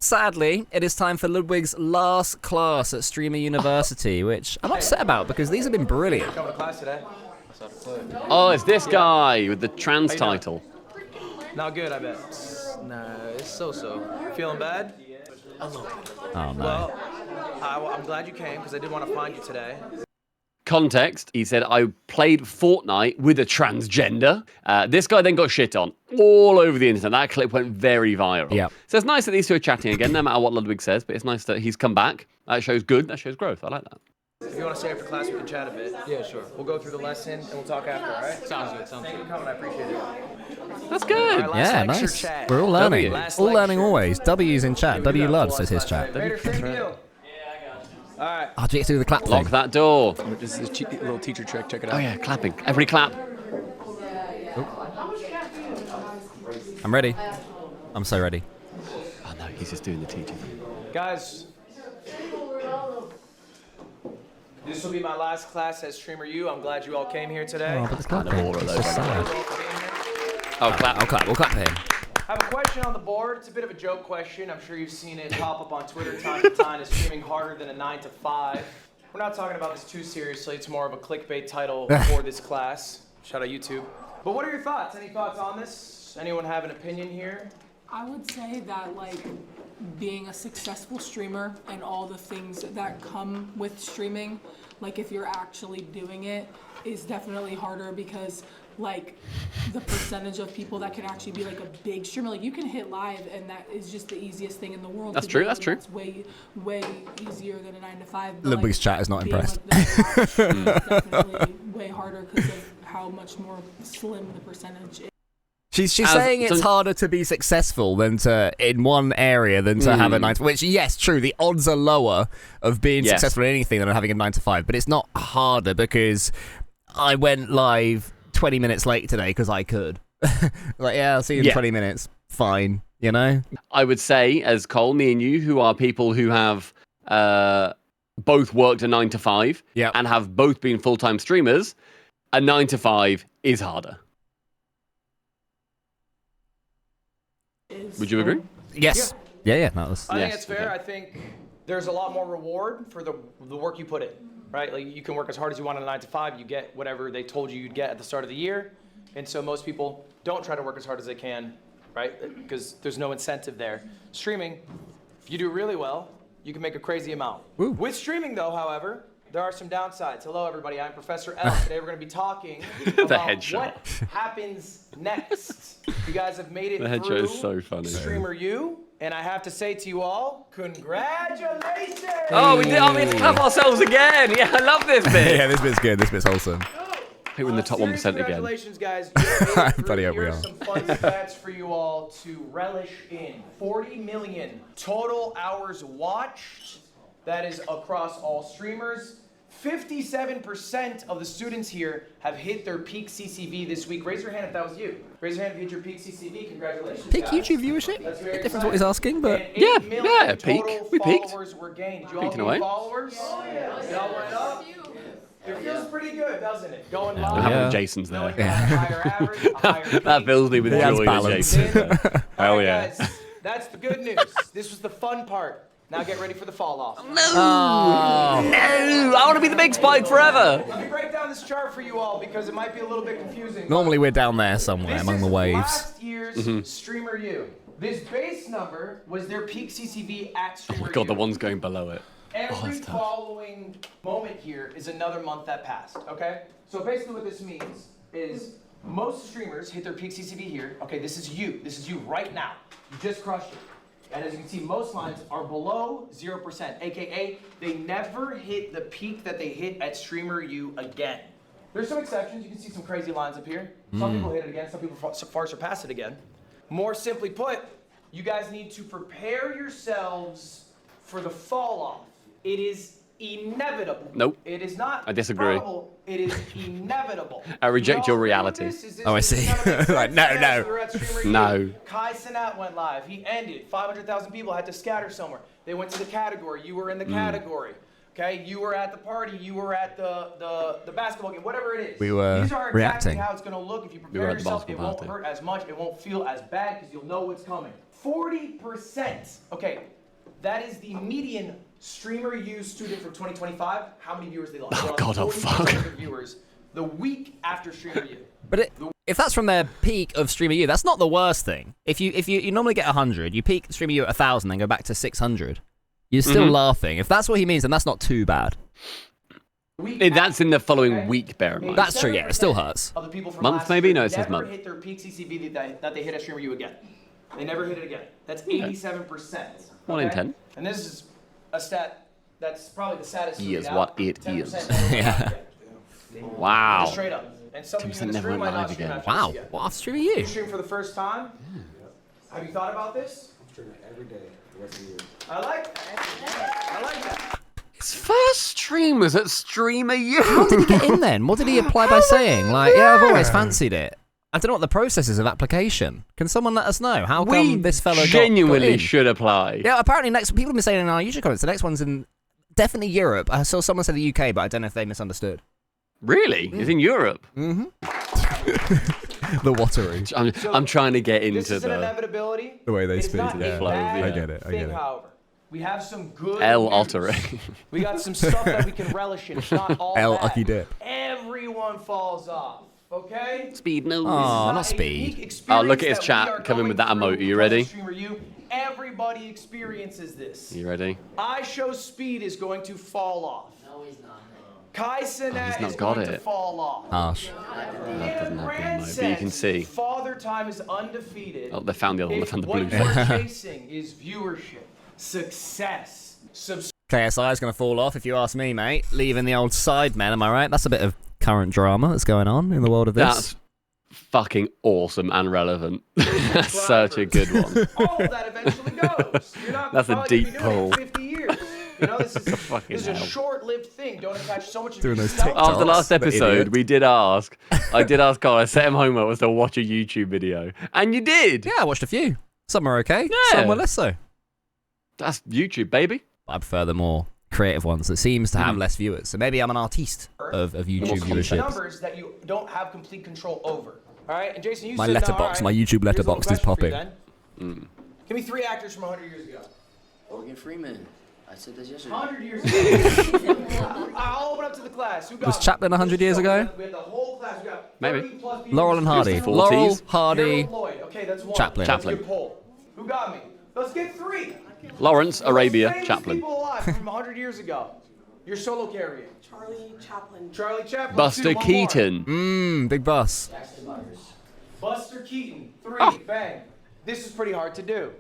Sadly, it is time for Ludwig's last class at Streamer University, which I'm upset about because these have been brilliant. Coming to class today. Oh, it's this guy with the trans title. Not good, I bet. Nah, it's so-so. Feeling bad? Oh, no. Well, I'm glad you came because I did want to find you today. Context, he said, I played Fortnite with a transgender. This guy then got shit on all over the internet. That clip went very viral. Yeah. So it's nice that these two are chatting again, no matter what Ludwig says, but it's nice that he's come back. That shows good, that shows growth. I like that. If you want to stay after class, we can chat a bit. Yeah, sure. We'll go through the lesson and we'll talk after, all right? Sounds good, Thank you for coming, I appreciate it. That's good. Right, Yeah, nice. We're all learning. All learning always. W's in chat. W Lud says his chat. Vader, same deal. All right. Oh, do you get to do the clap thing? Lock that door. This is a little teacher trick. Check it out. Oh yeah, clapping. Every clap. I'm ready. I'm so ready. Oh no, he's just doing the teaching. Guys, this will be my last class as Streamer U. I'm glad you all came here today. Oh, but the clap thing. It's so sad. Oh, clap. I'll clap. We'll clap for him. I have a question on the board. It's a bit of a joke question. I'm sure you've seen it pop up on Twitter time to time. Is streaming harder than a 9 to 5? We're not talking about this too seriously. It's more of a clickbait title for this class. Shout out YouTube. But what are your thoughts? Any thoughts on this? Anyone have an opinion here? I would say that, like, being a successful streamer and all the things that come with streaming, like if you're actually doing it, is definitely harder because, like, the percentage of people that can actually be like a big streamer, like you can hit live and that is just the easiest thing in the world. That's true, do. that's true. It's way easier than a 9 to 5. Ludwig's chat is not being, impressed. like, the is definitely way harder because of how much more slim the percentage is. She's saying it's harder to be successful than to in one area than to have a 9 to 5. Which, yes, true. The odds are lower of being successful in anything than having a 9 to 5. But it's not harder because I went live 20 minutes late today because I could. Like, yeah, I'll see you in 20 minutes. Fine, you know? I would say, as Cole, me and you, who are people who have both worked a 9 to 5 and have both been full-time streamers, a 9 to 5 is harder. Would you agree? Yes. Yeah. That was. I think it's fair. I think there's a lot more reward for the work you put in, right? Like you can work as hard as you want on a 9 to 5. You get whatever they told you you'd get at the start of the year, and so most people don't try to work as hard as they can, right? Because there's no incentive there. Streaming, if you do really well, you can make a crazy amount. Woo. With streaming, though, however, there are some downsides. Hello, everybody. I'm Professor L. Today we're going to be talking about what happens next. You guys have made it the headshot through is so funny. Streamer U, and I have to say to you all, congratulations! Oh, we did. Oh, we had to clap ourselves again. Yeah, I love this bit. Yeah, this bit's good. This bit's wholesome. Who in the top 1% again? Congratulations, guys. Here we are are. some fun stats for you all to relish in. 40 million total hours watched. That is across all streamers. 57% of the students here have hit their peak CCV this week. Raise your hand if that was you. Raise your hand if you hit your peak CCV. Congratulations, Peak guys. YouTube viewership? That's very Different to what he's asking, but... And Yeah, 8 million peak. total We peaked. followers were gained. Did you Peaking all away. gain followers? Y'all went up? It feels pretty good, doesn't it? Going I'm live. having Jason's there. Knowing you have a higher average, a higher That peak. fills me with He has joy, balance. Jason. All Hell right, yeah. guys, that's the good news. This was the fun part. Now get ready for the fall off. No, I want to be the big spike forever. Let me break down this chart for you all because it might be a little bit confusing. Normally we're down there somewhere This among is the waves. last year's Streamer U. This base number was their peak CCV at Streamer U. God, the one's going below it. Every that's tough. following moment here is another month that passed, okay? So basically what this means is most streamers hit their peak CCV here. Okay, this is you. This is you right now. You just crushed it. And as you can see, most lines are below 0%, aka they never hit the peak that they hit at Streamer U again. There's some exceptions. You can see some crazy lines up here. Some people hit it again, some people far surpass it again. More simply put, you guys need to prepare yourselves for the fall off. It is inevitable. Nope. It is not I disagree. probable. It is inevitable. I reject your reality. Oh, I see. Like, no. No. Kai Cenat went live. He ended. 500,000 people had to scatter somewhere. They went to the category. You were in the category. Okay, you were at the party. You were at the basketball game. Whatever it is. We were These are reacting. exactly how it's going to look if you were prepare at the yourself. It basketball won't party. hurt as much. It won't feel as bad because you'll know what's coming. 40%. Okay, That is the median Streamer U student from 2025. How many viewers they lost? Oh God, oh fuck. Viewers the week after Streamer U. But if that's from their peak of Streamer U, that's not the worst thing. If you normally get 100, you peak Streamer U at 1,000, then go back to 600. You're still laughing. If that's what he means, then that's not too bad. That's in the following week, bear in mind. That's true, yeah. It still hurts. Month, maybe? No, it says month. Never hit their peak CCV that they hit at Streamer U again. They never hit it again. That's 87%. 1 in 10. And this is a stat that's probably the saddest. Is what it is. Yeah. Wow. Just straight up. And some of you in the never stream went might not live stream again. after Wow. this yet. What off Streamer You U? stream for the first time? Have you thought about this? I'm streaming every day the rest of the year. I like that. His first stream was at Streamer U. How did he get in then? What did he apply by saying? Like, yeah, I've always fancied it. I don't know what the process is of application. Can someone let us know? How come this fella genuinely got in? should apply. Yeah, apparently people have been saying in our YouTube comments, the next one's in definitely Europe. I saw someone say the UK, but I don't know if they misunderstood. Really? It's in Europe? Mm-hmm. The watery. I'm trying to get into this is an inevitability. The way they It's speak, not a yeah. bad I get it. thing, however. We have some good El news. Ottery. We got some stuff that we can relish in. It's not all El bad. Ucky Dip. Everyone falls off, okay? Speed news. Oh, not speed. Oh, look at his chat coming with that emote. Are you ready? Everybody experiences this. You ready? I show Speed is going to fall off. No, he's not. Kai Cenat is got going to it. fall off. Harsh. That doesn't have the emote, but you can see. Father Time is undefeated. Oh, they found the other one. They found the blue What thing. you're chasing is viewership, success, KSI is going to fall off, if you ask me, mate. Leaving the old side man, am I right? That's a bit of current drama that's going on in the world of this. That's fucking awesome and relevant. That's such a good one. All of that eventually goes. You're not That's a probably deep gonna be doing pull. it 50 years. You know, this is a hell. short-lived thing. Don't attach so much of Doing those yourself. TikToks. After last The episode, idiot. I did ask Carl, I set him homework was to watch a YouTube video. And you did! Yeah, I watched a few. Some are okay, Yeah. some were less so. That's YouTube, baby. I prefer the more creative ones that seems to have less viewers. So maybe I'm an artiste of YouTube viewership. Numbers that you don't have complete control over. All right, and Jason, you My said, letterbox, my YouTube here's a little letterbox is question for you popping. then. Give me 3 actors from 100 years ago. Morgan Freeman. I said this yesterday. 100 years ago. I'll open up to the class. Who got Was me? Chaplin 100 years ago? We had the whole class. We got Maybe. 30 plus people. Laurel and Hardy. It was the 40s. Laurel, Hardy. Harold Lloyd. Okay, that's one. Chaplin. That's a Chaplin. good poll. Who got me? Let's get 3. Lawrence, Arabia, Most famous Chaplin. people alive from 100 years ago. Your solo carrier. Charlie Chaplin. Charlie Chaplin. Buster 2, one Keaton. Big bus. more. Buster Keaton. 3. Oh. Bang. This is pretty hard to do.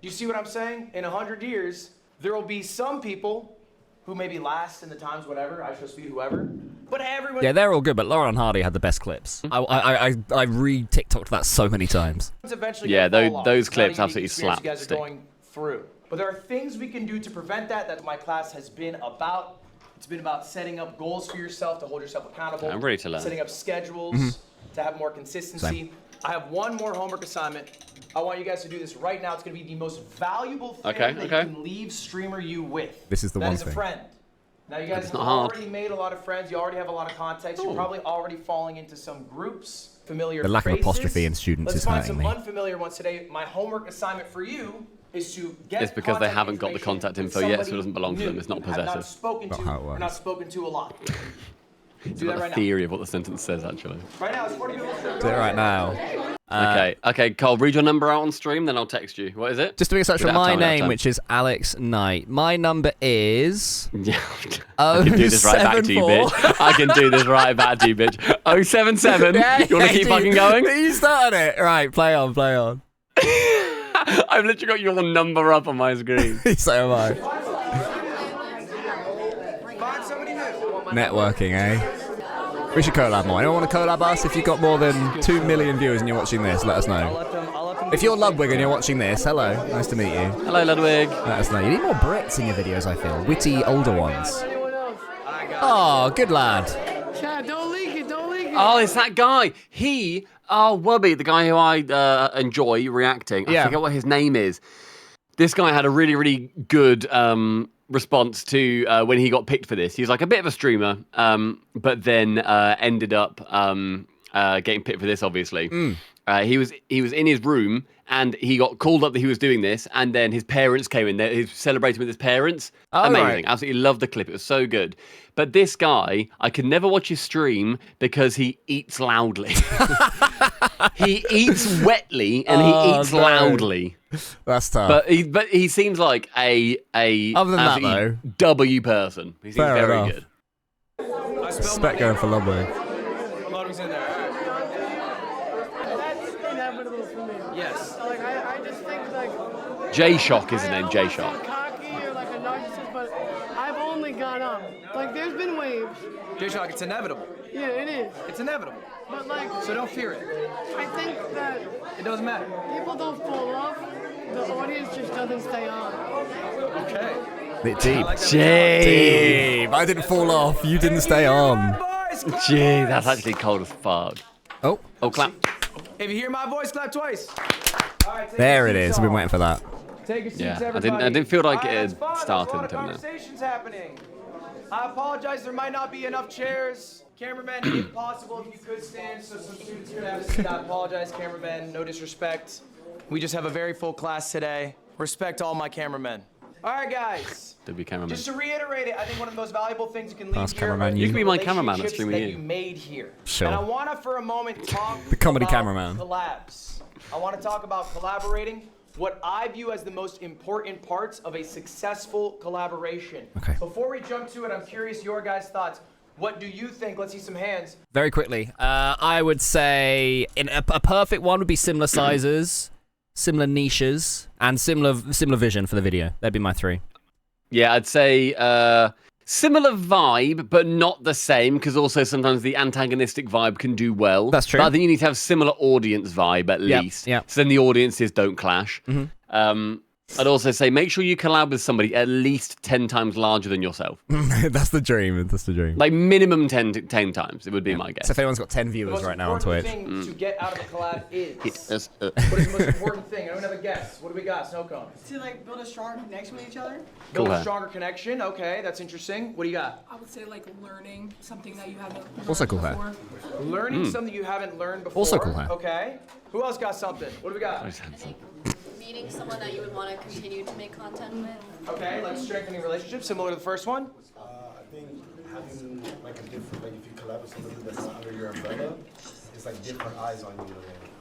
You see what I'm saying? In 100 years, there will be some people who maybe last in the times, whatever, I show Speed, whoever. But everyone. Yeah, they're all good, but Laurel and Hardy had the best clips. I re-TikToked that so many times. Eventually Yeah, gonna fall off. those It's not clips a unique absolutely experience you guys slapstick. are going through. But there are things we can do to prevent that. That my class has been about. It's been about setting up goals for yourself to hold yourself accountable. I'm ready to learn. Setting up schedules to have more consistency. Same. I have one more homework assignment. I want you guys to do this right now. It's going to be the most valuable thing Okay, that okay. you can leave Streamer U with. This is the That one is a thing. friend. Now you guys It's have not hard. already made a lot of friends. You already have a lot of contacts. You're probably already falling into some groups, familiar The lack of phrases. apostrophe in students Let's is find hurting some me. unfamiliar ones today. My homework assignment for you is to get It's because they contact haven't got the information contact with info yet, so it somebody doesn't belong to them. new It's not you have not possessive. spoken Not to how it or works. not spoken to a lot. It's Do got that a right now. theory of what the sentence says, actually. Right now, it's 40 people. Do it right now. Okay, Carl, read your number out on stream, then I'll text you. What is it? Just doing a search for We don't have my time, we don't have name, time. which is Alex Knight. My number is... Yeah, I can do this right back to you, 074. bitch. I can do this right back to you, bitch. 077. You want to keep fucking going? You started it. Right, play on, play on. I've literally got your number up on my screen. So am I. Find somebody new. Networking, eh? We should collab more. Anyone want to collab us? If you've got more than 2 million viewers and you're watching this, let us know. I'll let them If you're Ludwig and you're watching this, hello. Nice to meet you. Hello, Ludwig. Let us know. You need more Brits in your videos, I feel. Witty, older ones. Oh, good lad. Chad, don't leak it, don't leak it. Oh, it's that guy. Wubby, the guy who I enjoy reacting. I Yeah. forget what his name is. This guy had a really, really good response to when he got picked for this. He's like a bit of a streamer, but then ended up getting picked for this, obviously. He was in his room and he got called up that he was doing this, and then his parents came in there. He was celebrating with his parents. Amazing. Right. Absolutely loved the clip. It was so good. But this guy, I could never watch his stream because he eats loudly. He eats wetly and he eats loudly. That's tough. But he seems like a other than that though, W person. He seems very good. Spec going for Ludwig. Ludwig's in there. That's inevitable for me. Yes. Like I just think like J-Shock is his name. J-Shock. Cocky or like a narcissist, but I've only gone up. Like there's been waves. J-Shock, it's inevitable. Yeah, it is. It's inevitable. But like, so don't fear it. I think that it doesn't matter. People don't fall off. The audience just doesn't stay on. Okay. Bit deep. Deep. I didn't fall off. You didn't stay on. Gee, that's actually cold as fuck. Oh, clap. If you hear my voice, clap twice. All right, there it is. I've been waiting for that. Take a seat, I didn't feel like it had started until now. Conversation's happening. I apologize. There might not be enough chairs. Cameramen, if possible, if you could stand so some students could have a seat. I apologize, cameramen. No disrespect. We just have a very full class today. Respect all my cameramen. All right, guys. Just to reiterate it, I think one of the most valuable things you can leave here you can be my cameraman. That's streaming you made here. Sure. And I want to, for a moment, talk the comedy about cameraman. Collabs. I want to talk about collaborating. What I view as the most important parts of a successful collaboration. Okay. Before we jump to it, I'm curious your guys' thoughts. What do you think? Let's see some hands. Very quickly, I would say in a perfect one would be similar sizes, similar niches, and similar vision for the video. That'd be my 3. Yeah, I'd say similar vibe, but not the same, because also sometimes the antagonistic vibe can do well. That's true. But I think you need to have similar audience vibe at least. Yeah. So then the audiences don't clash. I'd also say make sure you collab with somebody at least 10 times larger than yourself. That's the dream. That's the dream. Like minimum 10 times, it would be my guess. So if anyone's got 10 viewers right now on Twitch. The most important thing to get out of a collab is... What is the most important thing? I don't have a guess. What do we got? Snow cone. To like build a strong connection with each other. Build a stronger connection. Okay, that's interesting. What do you got? I would say like learning something that you haven't learned Also cool before. hair. Learning something you haven't learned before. Also cool hair. Okay. Who else got something? What do we got? Meeting someone that you would want to continue to make content with. Okay, like strengthening relationships, similar to the first one. I think having like a different, like if you collab with somebody that's not under your umbrella, it's like different eyes on you.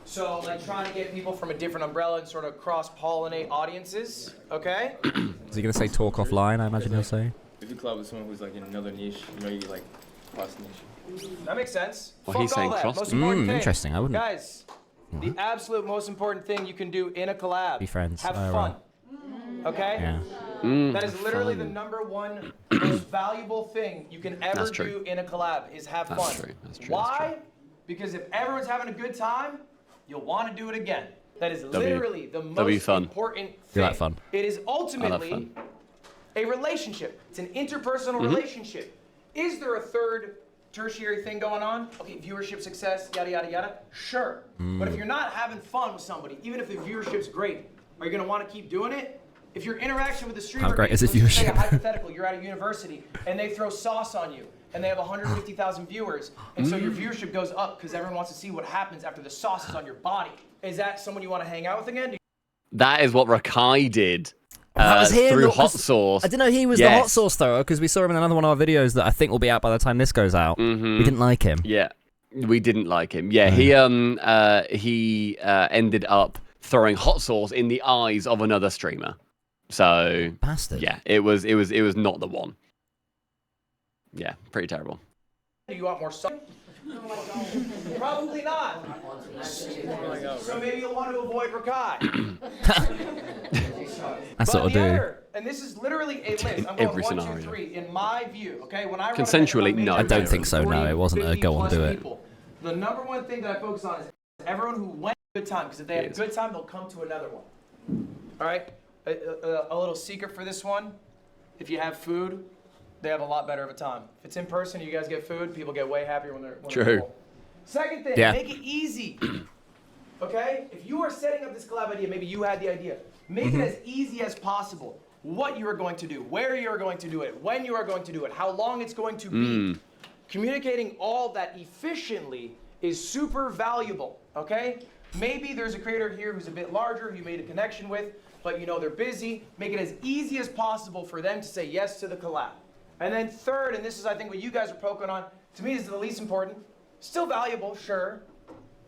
So like trying to get people from a different umbrella and sort of cross-pollinate audiences. Okay. Is he gonna say talk offline? I imagine he'll say. If you collab with someone who's like in another niche, you know, you like cross niche. That makes sense. Well, he's saying cross. Most important thing. Interesting. I wouldn't. Guys, the absolute most important thing you can do in a collab. Be friends. Have fun. Okay? Yeah. That is literally the #1 most valuable thing you can ever do in a collab is have fun. That's true. Why? Because if everyone's having a good time, you'll want to do it again. That is literally the most important thing. You like fun. It is ultimately a relationship. It's an interpersonal relationship. Is there a third tertiary thing going on? Okay, viewership success, yada, yada, yada. Sure. But if you're not having fun with somebody, even if the viewership's great, are you going to want to keep doing it? If your interaction with the streamer, how great is his let's say viewership? a hypothetical, you're at a university and they throw sauce on you and they have 150,000 viewers, and so your viewership goes up because everyone wants to see what happens after the sauce is on your body. Is that someone you want to hang out with again? That is what Rakai did. That was him. Through Hot Sauce. I didn't know he was the Hot Sauce thrower because we saw him in another one of our videos that I think will be out by the time this goes out. We didn't like him. Yeah, we didn't like him. Yeah, he ended up throwing hot sauce in the eyes of another streamer. So bastard. Yeah, it was not the one. Yeah, pretty terrible. Do you want more sauce? Probably not. So maybe you'll want to avoid Rakai. That's what I'll do. And this is literally a list. I'm going Every 1, scenario. 2, 3 in my view. Okay, when I Consensually, no. I don't think so. No, it wasn't a go on do it. The #1 thing that I focus on is everyone who went a good time. Because if they had a good time, they'll come to another one. All right. A little secret for this one: if you have food, they have a lot better of a time. If it's in person, you guys get food, people get way happier when they're full. Second thing, make it easy. Okay? If you are setting up this collab idea, maybe you had the idea. Make it as easy as possible. What you are going to do, where you are going to do it, when you are going to do it, how long it's going to be. Communicating all that efficiently is super valuable, okay? Maybe there's a creator here who's a bit larger, who you made a connection with, but you know they're busy. Make it as easy as possible for them to say yes to the collab. And then third, and this is I think what you guys are poking on, to me this is the least important. Still valuable, sure,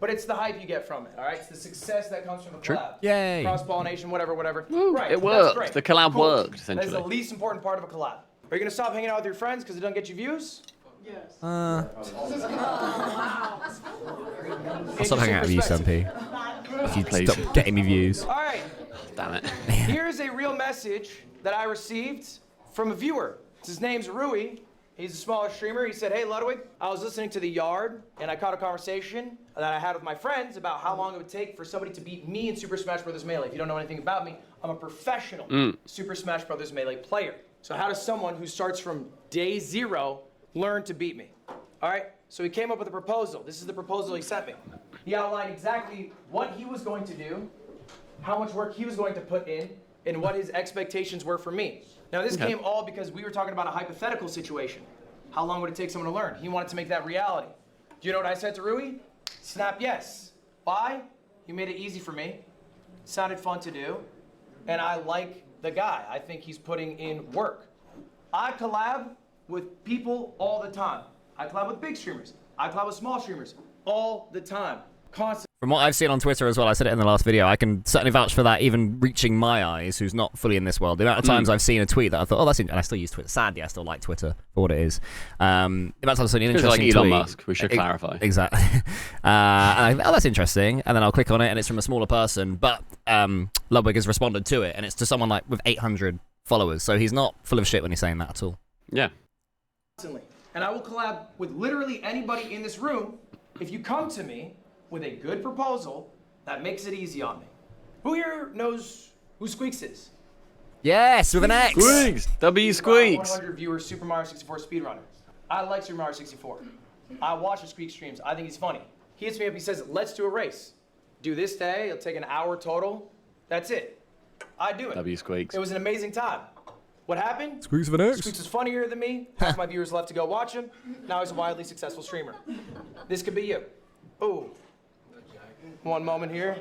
but it's the hype you get from it, all right? It's the success that comes from the collab. Yay. Cross-pollination, whatever. Woo, Right, it that's worked. great. The collab Cool. worked, essentially. That is the least important part of a collab. Are you gonna stop hanging out with your friends because it doesn't get you views? Yes. I'll stop hanging out with you, Stumpy. If you stop getting me views. All right. Damn it. Here's a real message that I received from a viewer. His name's Rui. He's a smaller streamer. He said, hey, Ludwig, I was listening to The Yard, and I caught a conversation that I had with my friends about how long it would take for somebody to beat me in Super Smash Bros. Melee. If you don't know anything about me, I'm a professional Super Smash Bros. Melee player. So how does someone who starts from day 0 learn to beat me? All right, so he came up with a proposal. This is the proposal he sent me. He outlined exactly what he was going to do, how much work he was going to put in, and what his expectations were for me. Now, this came all because we were talking about a hypothetical situation. How long would it take someone to learn? He wanted to make that reality. Do you know what I said to Rui? Snap yes. Why? He made it easy for me. Sounded fun to do. And I like the guy. I think he's putting in work. I collab with people all the time. I collab with big streamers. I collab with small streamers all the time. Constantly. From what I've seen on Twitter as well, I said it in the last video, I can certainly vouch for that, even reaching my eyes, who's not fully in this world. The amount of times I've seen a tweet that I thought, oh, that's interesting, and I still use Twitter. Sadly, I still like Twitter for what it is. The amount of times I've seen an interesting like Elon tweet. Musk, we should clarify. Exactly. And I think, oh, that's interesting, and then I'll click on it, and it's from a smaller person, but Ludwig has responded to it, and it's to someone like with 800 followers, so he's not full of shit when he's saying that at all. Yeah. And I will collab with literally anybody in this room if you come to me with a good proposal that makes it easy on me. Who here knows who Squeaks is? Yes, with an X. Squeaks. W Squeaks. 100 viewers, Super Mario 64 speedrunner. I like Super Mario 64. I watch his Squeak streams. I think he's funny. He hits me up. He says, "Let's do a race. Do this day. It'll take an hour total. That's it." I do it. W Squeaks. It was an amazing time. What happened? Squeaks with an X. Squeaks was funnier than me. Half my viewers left to go watch him. Now he's a wildly successful streamer. This could be you. Ooh. One moment here.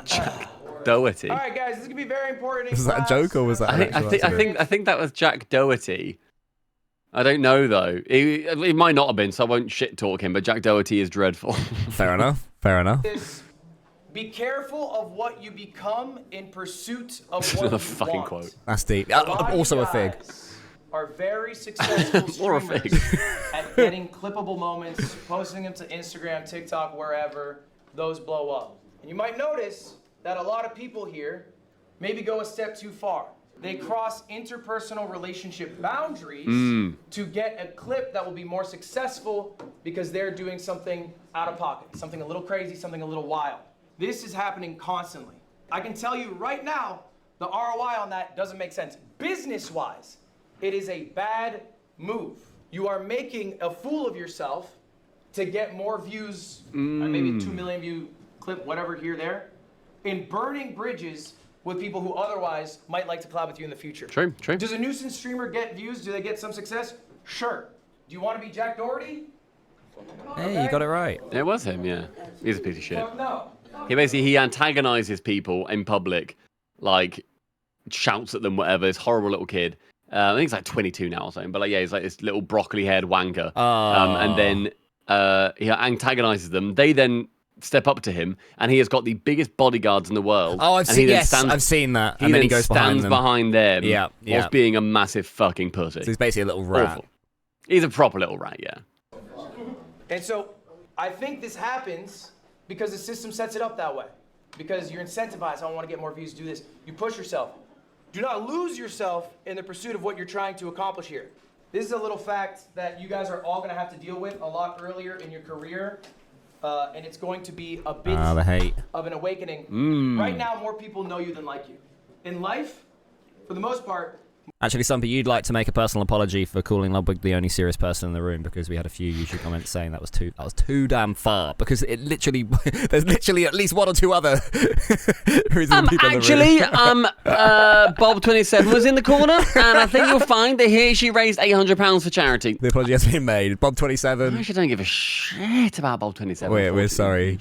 Jack Doherty. All right, guys, this is gonna be very important. Was that a joke or was that? I think that was Jack Doherty. I don't know though. It might not have been, so I won't shit talk him. But Jack Doherty is dreadful. Fair enough. Fair enough. Be careful of what you become in pursuit of what Another you fucking want. quote. That's deep. Also a fig. Are very successful Or a streamers fig. at getting clippable moments, posting them to Instagram, TikTok, wherever. Those blow up. And you might notice that a lot of people here maybe go a step too far. They cross interpersonal relationship boundaries to get a clip that will be more successful because they're doing something out of pocket, something a little crazy, something a little wild. This is happening constantly. I can tell you right now, the ROI on that doesn't make sense. Business-wise, it is a bad move. You are making a fool of yourself to get more views, maybe a 2 million view clip, whatever here, there, in burning bridges with people who otherwise might like to collab with you in the future. True. Does a nuisance streamer get views? Do they get some success? Sure. Do you want to be Jack Doherty? Hey, you got it right. It was him, yeah. He's a piece of shit. Fuck no. He antagonizes people in public, like shouts at them, whatever. This horrible little kid. I think he's like 22 now or something, but like, yeah, he's like this little broccoli-haired wanker. And then he antagonizes them. They then step up to him, and he has got the biggest bodyguards in the world. Oh, I've seen that. And then he goes stands behind them. Yeah. Whilst being a massive fucking pussy. So he's basically a little rat. Awful. He's a proper little rat, yeah. And so I think this happens because the system sets it up that way. Because you're incentivized, I want to get more views, do this. You push yourself. Do not lose yourself in the pursuit of what you're trying to accomplish here. This is a little fact that you guys are all going to have to deal with a lot earlier in your career. And it's going to be a bit of an awakening. Right now, more people know you than like you. In life, for the most part, Actually, Stumpy, you'd like to make a personal apology for calling Ludwig the only serious person in the room because we had a few YouTube comments saying that was too damn far. Because it literally, there's literally at least one or two other reasons people actually, in the room. Bob27 was in the corner, and I think you'll find that she raised £800 for charity. The apology has been made. Bob27. I actually don't give a shit about Bob27. We're sorry.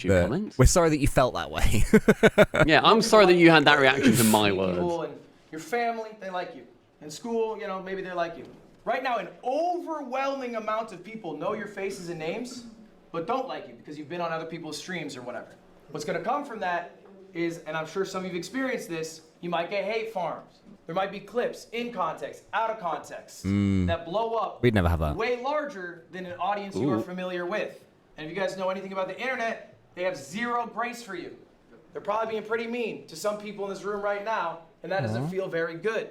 We're sorry that you felt that way. Yeah, I'm sorry that you had that reaction to my words. And your family, they like you. In school, you know, maybe they like you. Right now, an overwhelming amount of people know your faces and names, but don't like you because you've been on other people's streams or whatever. What's going to come from that is, and I'm sure some of you've experienced this, you might get hate farms. There might be clips in context, out of context, that blow up. We'd never have that. Way larger than an audience you are familiar with. And if you guys know anything about the internet, they have zero grace for you. They're probably being pretty mean to some people in this room right now, and that doesn't feel very good.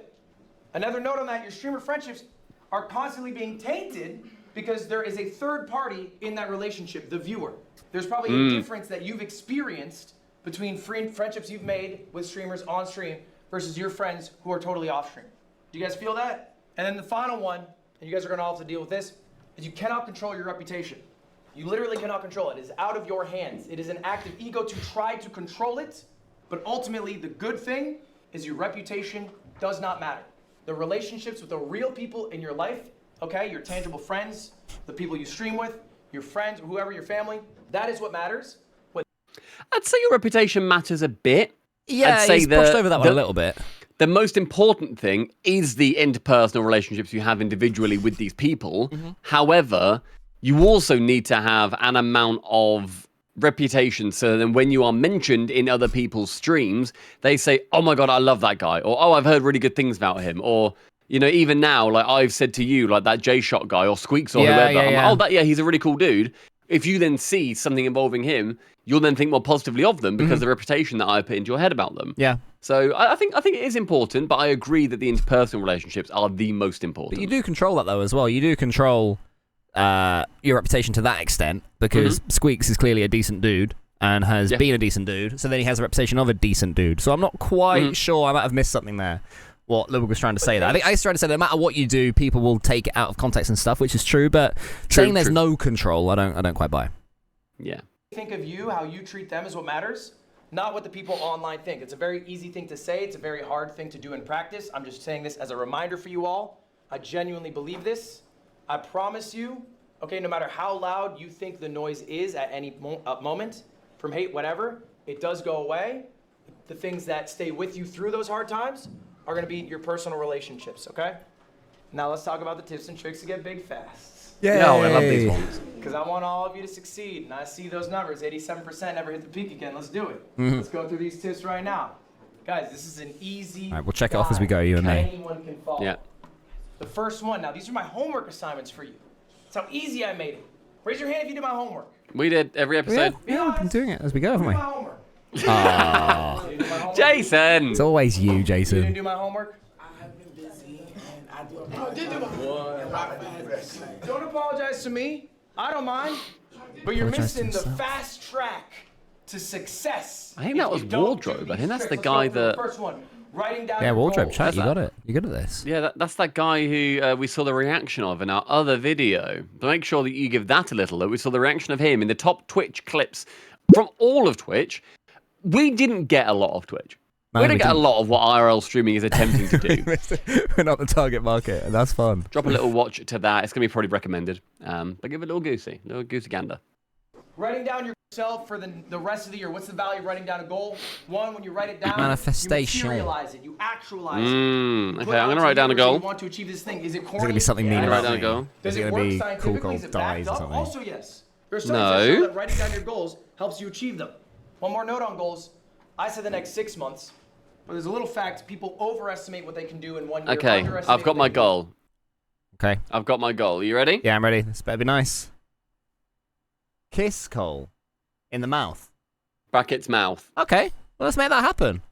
Another note on that, your streamer friendships are constantly being tainted because there is a third party in that relationship, the viewer. There's probably a difference that you've experienced between friendships you've made with streamers on stream versus your friends who are totally off stream. Do you guys feel that? And then the final one, and you guys are gonna all have to deal with this, is you cannot control your reputation. You literally cannot control it. It is out of your hands. It is an act of ego to try to control it, but ultimately the good thing is your reputation does not matter. The relationships with the real people in your life, okay, your tangible friends, the people you stream with, your friends, whoever, your family, that is what matters. I'd say your reputation matters a bit. Yeah, I'd say he's pushed over that one a little bit. The most important thing is the interpersonal relationships you have individually with these people. However, you also need to have an amount of reputation so then when you are mentioned in other people's streams, they say, oh my God, I love that guy. Or, oh, I've heard really good things about him. Or, you know, even now, like I've said to you, like that J-Shot guy or Squeaks or whoever. I'm like, oh, he's a really cool dude. If you then see something involving him, you'll then think more positively of them because of the reputation that I put into your head about them. Yeah. So I think it is important, but I agree that the interpersonal relationships are the most important. But you do control that though as well. You do control your reputation to that extent because Squeaks is clearly a decent dude and has been a decent dude. So then he has a reputation of a decent dude. So I'm not quite sure. I might have missed something there. What Ludwig was trying to say there. I think I was trying to say that no matter what you do, people will take it out of context and stuff, which is true. But saying there's no control, I don't quite buy. Yeah. Think of you, how you treat them is what matters, not what the people online think. It's a very easy thing to say. It's a very hard thing to do in practice. I'm just saying this as a reminder for you all. I genuinely believe this. I promise you, okay, no matter how loud you think the noise is at any moment, from hate, whatever, it does go away. The things that stay with you through those hard times are going to be your personal relationships, okay? Now let's talk about the tips and tricks to get big fast. Yeah, I love these ones. Because I want all of you to succeed, and I see those numbers, 87% never hit the peak again. Let's do it. Let's go through these tips right now. Guys, this is an easy All right, we'll check it off as we go, you and me. Anyone can follow. Yeah. The first one, now these are my homework assignments for you. That's how easy I made it. Raise your hand if you did my homework. We did every episode. Yeah, we've been doing it as we go, haven't we? Do my homework. Jason! It's always you, You Jason. didn't do my homework? I've been busy and I did do my Don't apologize to me. I don't mind. But you're missing the fast track to success. I think that was Wardrobe. I think that's the guy that... First one, writing down Yeah, your Wardrobe, goals. chat, you got it. You're good at this. Yeah, that's that guy who we saw the reaction of in our other video. But make sure that you give that a little look. We saw the reaction of him in the top Twitch clips from all of Twitch. We didn't get a lot of Twitch. No, we didn't get a lot of what IRL streaming is attempting to do. We're not the target market, and that's fun. Drop a little watch to that. It's going to be probably recommended. But give it a little goosey gander. Writing down yourself for the rest of the year. What's the value of writing down a goal? One, when you write it down, Manifestation. you materialize it. You actualize it. Okay, I'm going to write down a goal. You want to achieve this thing. Is it corny? Is it going to be something mean Yeah, about write down a me? goal. Does Is it it going work to be cool scientifically? gold Is it dies backed or up? something? Also, yes. There are studies that show that writing down your goals helps you achieve them. One more note on goals. I said the next 6 months, but there's a little fact. People overestimate what they can do in 1 year. Okay, I've got my goal. Okay. I've got my goal. Are you ready? Yeah, I'm ready. This better be nice. Kiss Cole in the mouth. Brackets mouth. Okay, well, let's make that happen.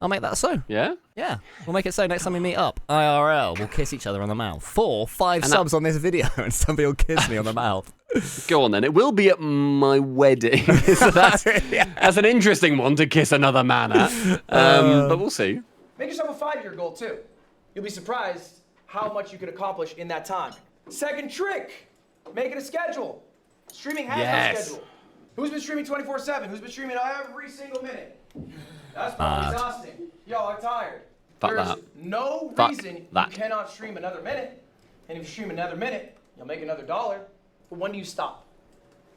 I'll make that so. Yeah? Yeah, we'll make it so next time we meet up. IRL, we'll kiss each other on the mouth. 5 And subs on this video, and somebody will kiss me on the mouth. Go on then. It will be at my wedding. So that's an interesting one to kiss another man at. But we'll see. Make yourself a 5-year goal too. you'll be surprised how much you could accomplish in that time. Second trick, make it a schedule. Streaming has no schedule. Who's been streaming 24/7? Who's been streaming every single minute? That's probably exhausting. Y'all are tired. There's no reason you cannot stream another minute. And if you stream another minute, you'll make another $1. But when do you stop?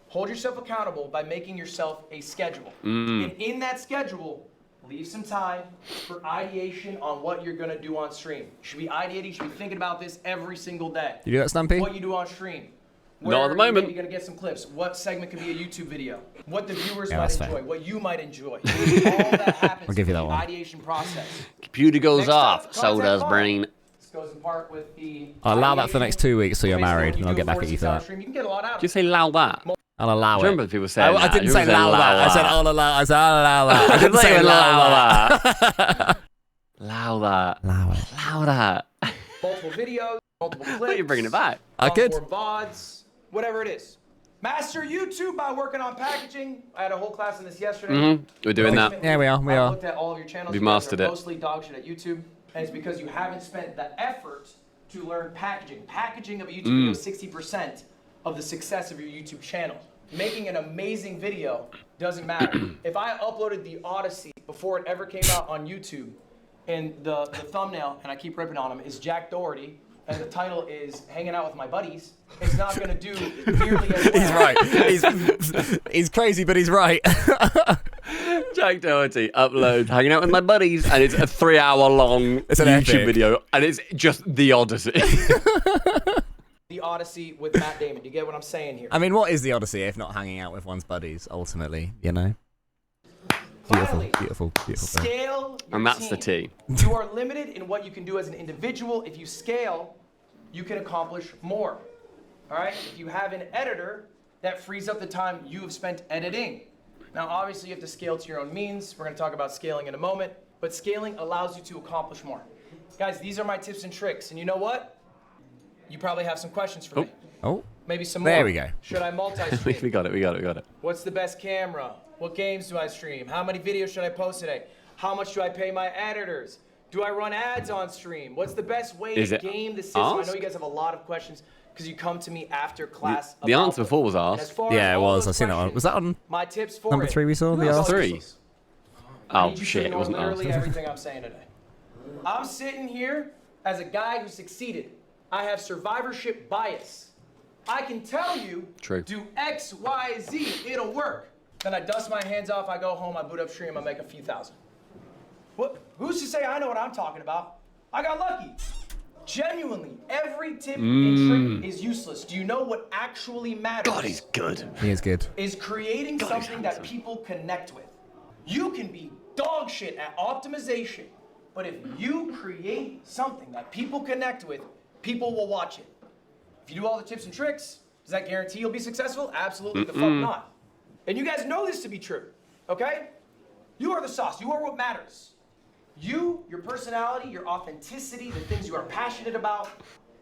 Hold yourself accountable by making yourself a schedule. And in that schedule, leave some time for ideation on what you're gonna do on stream. You should be ideating, you should be thinking about this every single day. You do that, Stumpy? What you do on stream. Not at the moment. You're gonna get some clips. What segment could be a YouTube video? What the viewers might enjoy? What you might enjoy? All that happens. I'll give you that in the one. ideation process. Computer goes Next off, up, so content does farm. brain. This goes in part with the I'll allow that for the next 2 weeks till you're Basically, married, what and I'll do get back at before you for it's on that. stream, You can get a lot out of Did you it. say allow that? I'll allow I it. remember people saying that. I didn't You say allow that. I said I'll allow. I said I'll allow that. I didn't say allow that. Allow that. Allow it. Allow that. Multiple videos, multiple I clips. thought you're bringing it back. I could. Long-form VODs, whatever it is. Master YouTube by working on packaging. I had a whole class on this yesterday. We're doing that. Yeah, we are. We I are. looked at all of your channels. We You guys mastered are it. mostly dog shit at YouTube, and it's because you haven't spent the effort to learn packaging. Packaging of a YouTube video is 60% of the success of your YouTube channel. Making an amazing video doesn't matter. If I uploaded the Odyssey before it ever came out on YouTube, and the thumbnail, and I keep ripping on him, is Jack Doherty, and the title is Hanging Out with My Buddies, it's not going to do nearly as well. He's right. He's crazy, but he's right. Jack Doherty uploads Hanging Out with My Buddies, and it's a 3-hour-long It's an YouTube epic. video, and it's just the Odyssey. The Odyssey with Matt Damon. You get what I'm saying here? I mean, what is the Odyssey if not hanging out with one's buddies, ultimately, you know? Beautiful, Finally, beautiful, beautiful. scale your And that's the team. T. You are limited in what you can do as an individual. If you scale, you can accomplish more. All right? If you have an editor, that frees up the time you have spent editing. Now, obviously, you have to scale to your own means. We're going to talk about scaling in a moment. But scaling allows you to accomplish more. Guys, these are my tips and tricks. And you know what? You probably have some questions for me. Oh, Maybe some more. there we go. Should I multi-stream? we got it. What's the best camera? What games do I stream? How many videos should I post today? How much do I pay my editors? Do I run ads on stream? What's the best way to game the system? I know you guys have a lot of questions because you come to me after class. The answer before was asked. Yeah, it was. I've seen that one. Was that on my tips for number 3 we saw? The Number ask? 3. Oh, shit, it wasn't literally asked. everything I'm saying today. I'm sitting here as a guy who succeeded. I have survivorship bias. I can tell you, do X, Y, Z, it'll work. Then I dust my hands off, I go home, I boot up stream, I make a few thousand. What? Who's to say I know what I'm talking about? I got lucky. Genuinely, every tip and trick is useless. Do you know what actually matters? God, he's good. He is good. Is creating something that people connect with. You can be dog shit at optimization, but if you create something that people connect with, people will watch it. If you do all the tips and tricks, does that guarantee you'll be successful? Absolutely the fuck not. And you guys know this to be true, okay? You are the sauce. You are what matters. You, your personality, your authenticity, the things you are passionate about,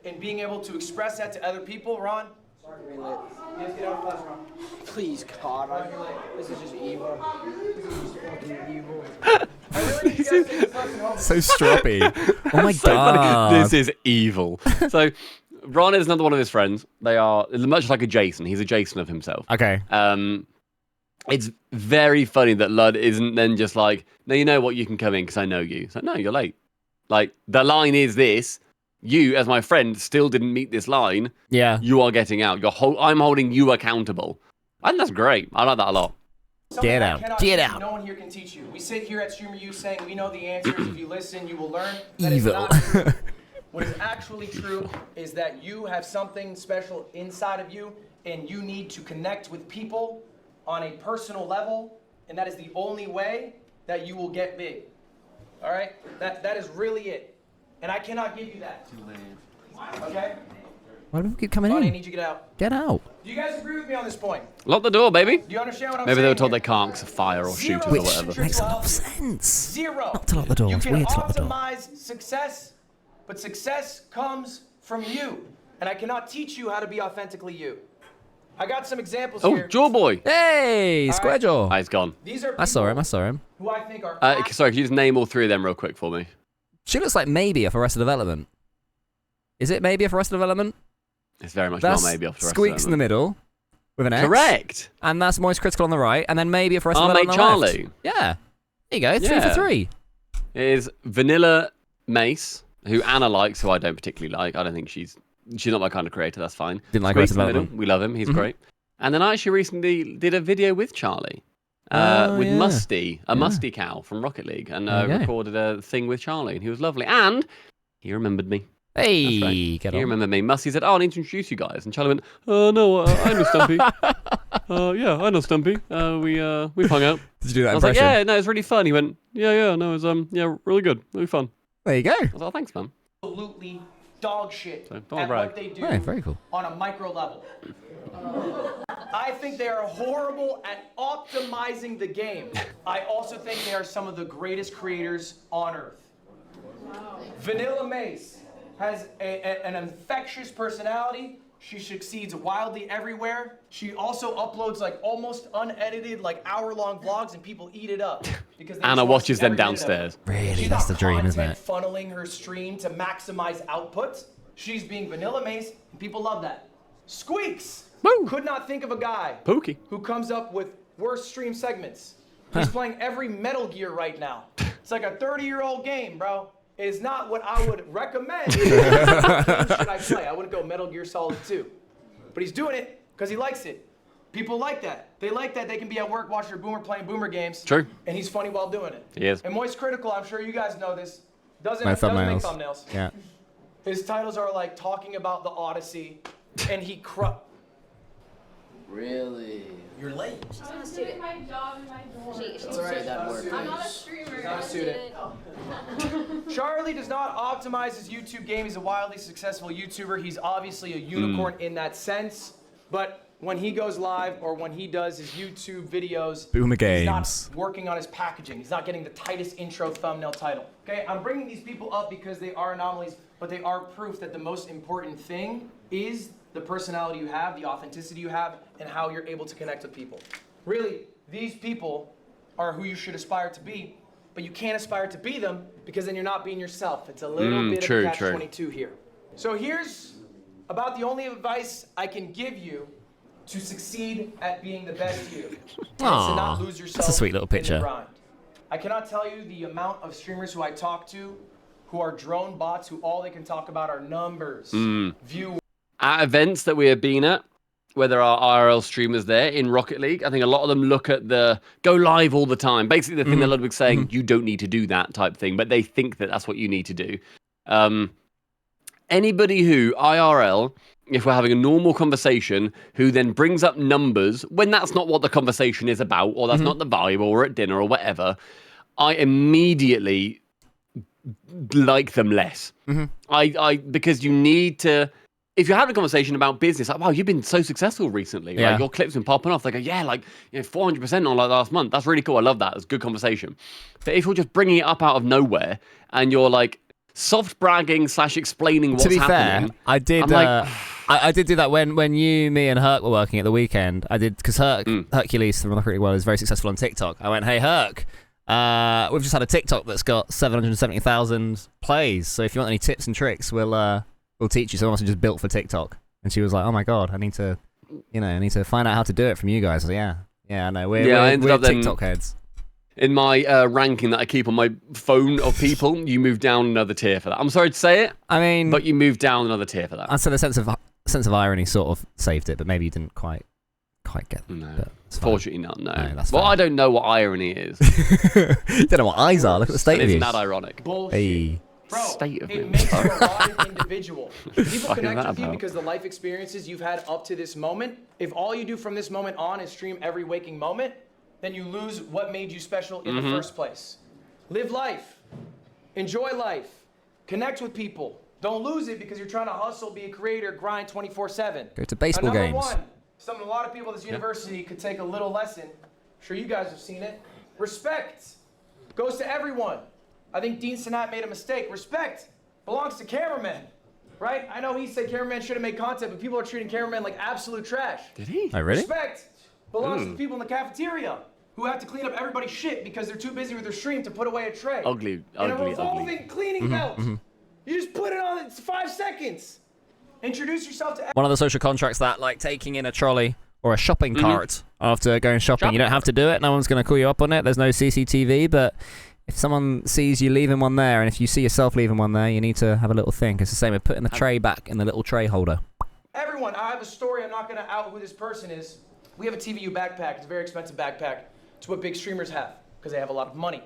and being able to express that to other people. Ron? Sorry to be late. Yes, get out of class, Ron. Please, God. This is just evil. This is just fucking evil. I really need you guys to take this lesson home. So stroppy. Oh my So funny. god. This is evil. So, Ron is another one of his friends. They are much like a Jason. He's a Jason of himself. Okay. It's very funny that Lud isn't then just like, no, you know what, you can come in because I know you. It's like, no, you're late. Like, the line is this. You, as my friend, still didn't meet this line. Yeah. You are getting out. I'm holding you accountable. I think that's great. I like that a lot. Get out. Get out. No one here can teach you. We sit here at Streamer U saying we know the answers. If you listen, you will learn. That is Evil. not true. What is actually true is that you have something special inside of you, and you need to connect with people on a personal level, and that is the only way that you will get big. All right? That is really it. And I cannot give you that. Okay? Why do people keep coming Bonnie, I in? need you to get out. Get out. Do you guys agree with me on this point? Lock the door, baby. Do you understand what I'm Maybe saying? they were told here? they can't because of fire or Zero shooters or tips and whatever. tricks Makes a will lot help of you. sense. Zero. Not to lock the door. You It's can weird to lock the door. optimize success, but success comes from you. And I cannot teach you how to be authentically you. I got some examples Oh, here. Jaw Boy. Hey, Square Jaw. Oh, he's gone. These are I saw him. people I saw him. who I think are Sorry, can you just name all 3 of them real quick for me? She looks like maybe a for Arrested Development. Is it maybe a for Arrested Development? It's very much That's not maybe off the rest Squeaks in the middle with an X. Correct. And that's Moist Critical on the right, and then maybe a for Arrested Our mate Development on the Charlie. left. Yeah. There you go. 3 for 3. It is Vanilla Mace, who Anna likes, who I don't particularly like. I don't think she's not my kind of creator. That's fine. Didn't like Squeaks Arrested in the middle. Development. We love him. He's great. And then I actually recently did a video with Charlie. With Musty, Musty cow from Rocket League, and recorded a thing with Charlie, and he was lovely. And he remembered me. Hey, right. get He on. remembered me. Musty said, "Oh, I need to introduce you guys." And Charlie went, "No, I know Stumpy. Yeah, I know Stumpy. We've hung out." Did you do that I was impression? like, "Yeah, no, it's really fun." He went, "Yeah, no, it's really good, really fun." There you go. I was like, "Oh, thanks, man." Absolutely dog shit So, don't at brag. what they do Hey, very cool. on a micro level. I think they are horrible at optimizing the game. I also think they are some of the greatest creators on earth. Vanilla Mace has an infectious personality. She succeeds wildly everywhere. She also uploads like almost unedited, like hour-long vlogs, and people eat it up because Anna watches them downstairs. Really, that's the dream, isn't it? She's not funneling her stream to maximize output. She's being Vanilla Mace, and people love that. Squeaks could not think of a guy Pookie. who comes up with worse stream segments. He's playing every Metal Gear right now. It's like a 30-year-old game, bro. It is not what I would recommend. Should I play? I wouldn't go Metal Gear Solid 2. But he's doing it because he likes it. People like that. They like that they can be at work watching their boomer playing boomer games. True. And he's funny while doing it. He is. And Moist Critical, I'm sure you guys know this, doesn't No make thumbnails. thumbnails. Yeah. His titles are like talking about the Odyssey, and he Really? You're late. She's not a student. My job in my dorm. She's Alright, that works. I'm not a streamer. Not a student. Charlie does not optimize his YouTube game. He's a wildly successful YouTuber. He's obviously a unicorn in that sense. But when he goes live or when he does his YouTube videos, Boomer he's not Games. working on his packaging. He's not getting the tightest intro thumbnail title. Okay, I'm bringing these people up because they are anomalies, but they are proof that the most important thing is the personality you have, the authenticity you have, and how you're able to connect with people. Really, these people are who you should aspire to be, but you can't aspire to be them because then you're not being yourself. It's a little bit true, of a catch-22 here. So here's about the only advice I can give you to succeed at being the best you. And to not lose yourself. That's a sweet little in the picture. grind. I cannot tell you the amount of streamers who I talk to who are drone bots who all they can talk about are numbers, view. At events that we have been at, where there are IRL streamers there in Rocket League, I think a lot of them look at the go live all the time. Basically, the thing that Ludwig's saying, you don't need to do that type thing, but they think that that's what you need to do. Anybody who, IRL, if we're having a normal conversation, who then brings up numbers when that's not what the conversation is about, or that's not the vibe, or at dinner, or whatever, I immediately like them less. Because you need to... If you're having a conversation about business, like, wow, you've been so successful recently. Yeah. Like, your clips been popping off. They go, yeah, like 400% on like last month. That's really cool. I love that. It's a good conversation. But if you're just bringing it up out of nowhere and you're like soft bragging / explaining what's happening. To be fair, I did. I did do that when you, me, and Herc were working at the weekend. I did because Hercules from Rocket League World is very successful on TikTok. I went, hey Herc, we've just had a TikTok that's got 770,000 plays. So if you want any tips and tricks, we'll teach you. So I'm also just built for TikTok. And she was like, oh my god, I need to find out how to do it from you guys. I was like, yeah, I know. We're TikTok heads. In my ranking that I keep on my phone of people, you move down another tier for that. I'm sorry to say it. I mean, but you move down another tier for that. I'd say the sense of irony sort of saved it, but maybe you didn't quite get it. No, fortunately not. No, that's well, fine. I don't know what irony is. You don't know what eyes are. Look at the state of you. Isn't that ironic? Bullshit. Hey. Bro, State of it me. makes you a rotted individual. People Fuck is connect that with you about? because the life experiences you've had up to this moment. If all you do from this moment on is stream every waking moment, then you lose what made you special in the first place. Live life. Enjoy life. Connect with people. Don't lose it because you're trying to hustle, be a creator, grind 24/7. Go to baseball Number games. one, a lot of people at this university could take a little lesson. I'm sure you guys have seen it. Respect goes to everyone. I think Dean Cenat made a mistake. Respect belongs to cameramen, right? I know he said cameramen should have made content, but people are treating cameramen like absolute trash. Did he? Oh, really? Respect belongs to the people in the cafeteria. who have to clean up everybody's shit because they're too busy with their stream to put away a tray. Ugly. In a revolving cleaning belt. You just put it on, it's 5 seconds. Introduce yourself to... One of the social contracts that, like, taking in a trolley or a shopping cart after going shopping, you don't have to do it. No one's going to call you up on it. There's no CCTV, but if someone sees you leaving one there, and if you see yourself leaving one there, you need to have a little think. It's the same with putting the tray back in the little tray holder. Everyone, I have a story. I'm not going to out who this person is. We have a TVU backpack. It's a very expensive backpack. It's what big streamers have because they have a lot of money.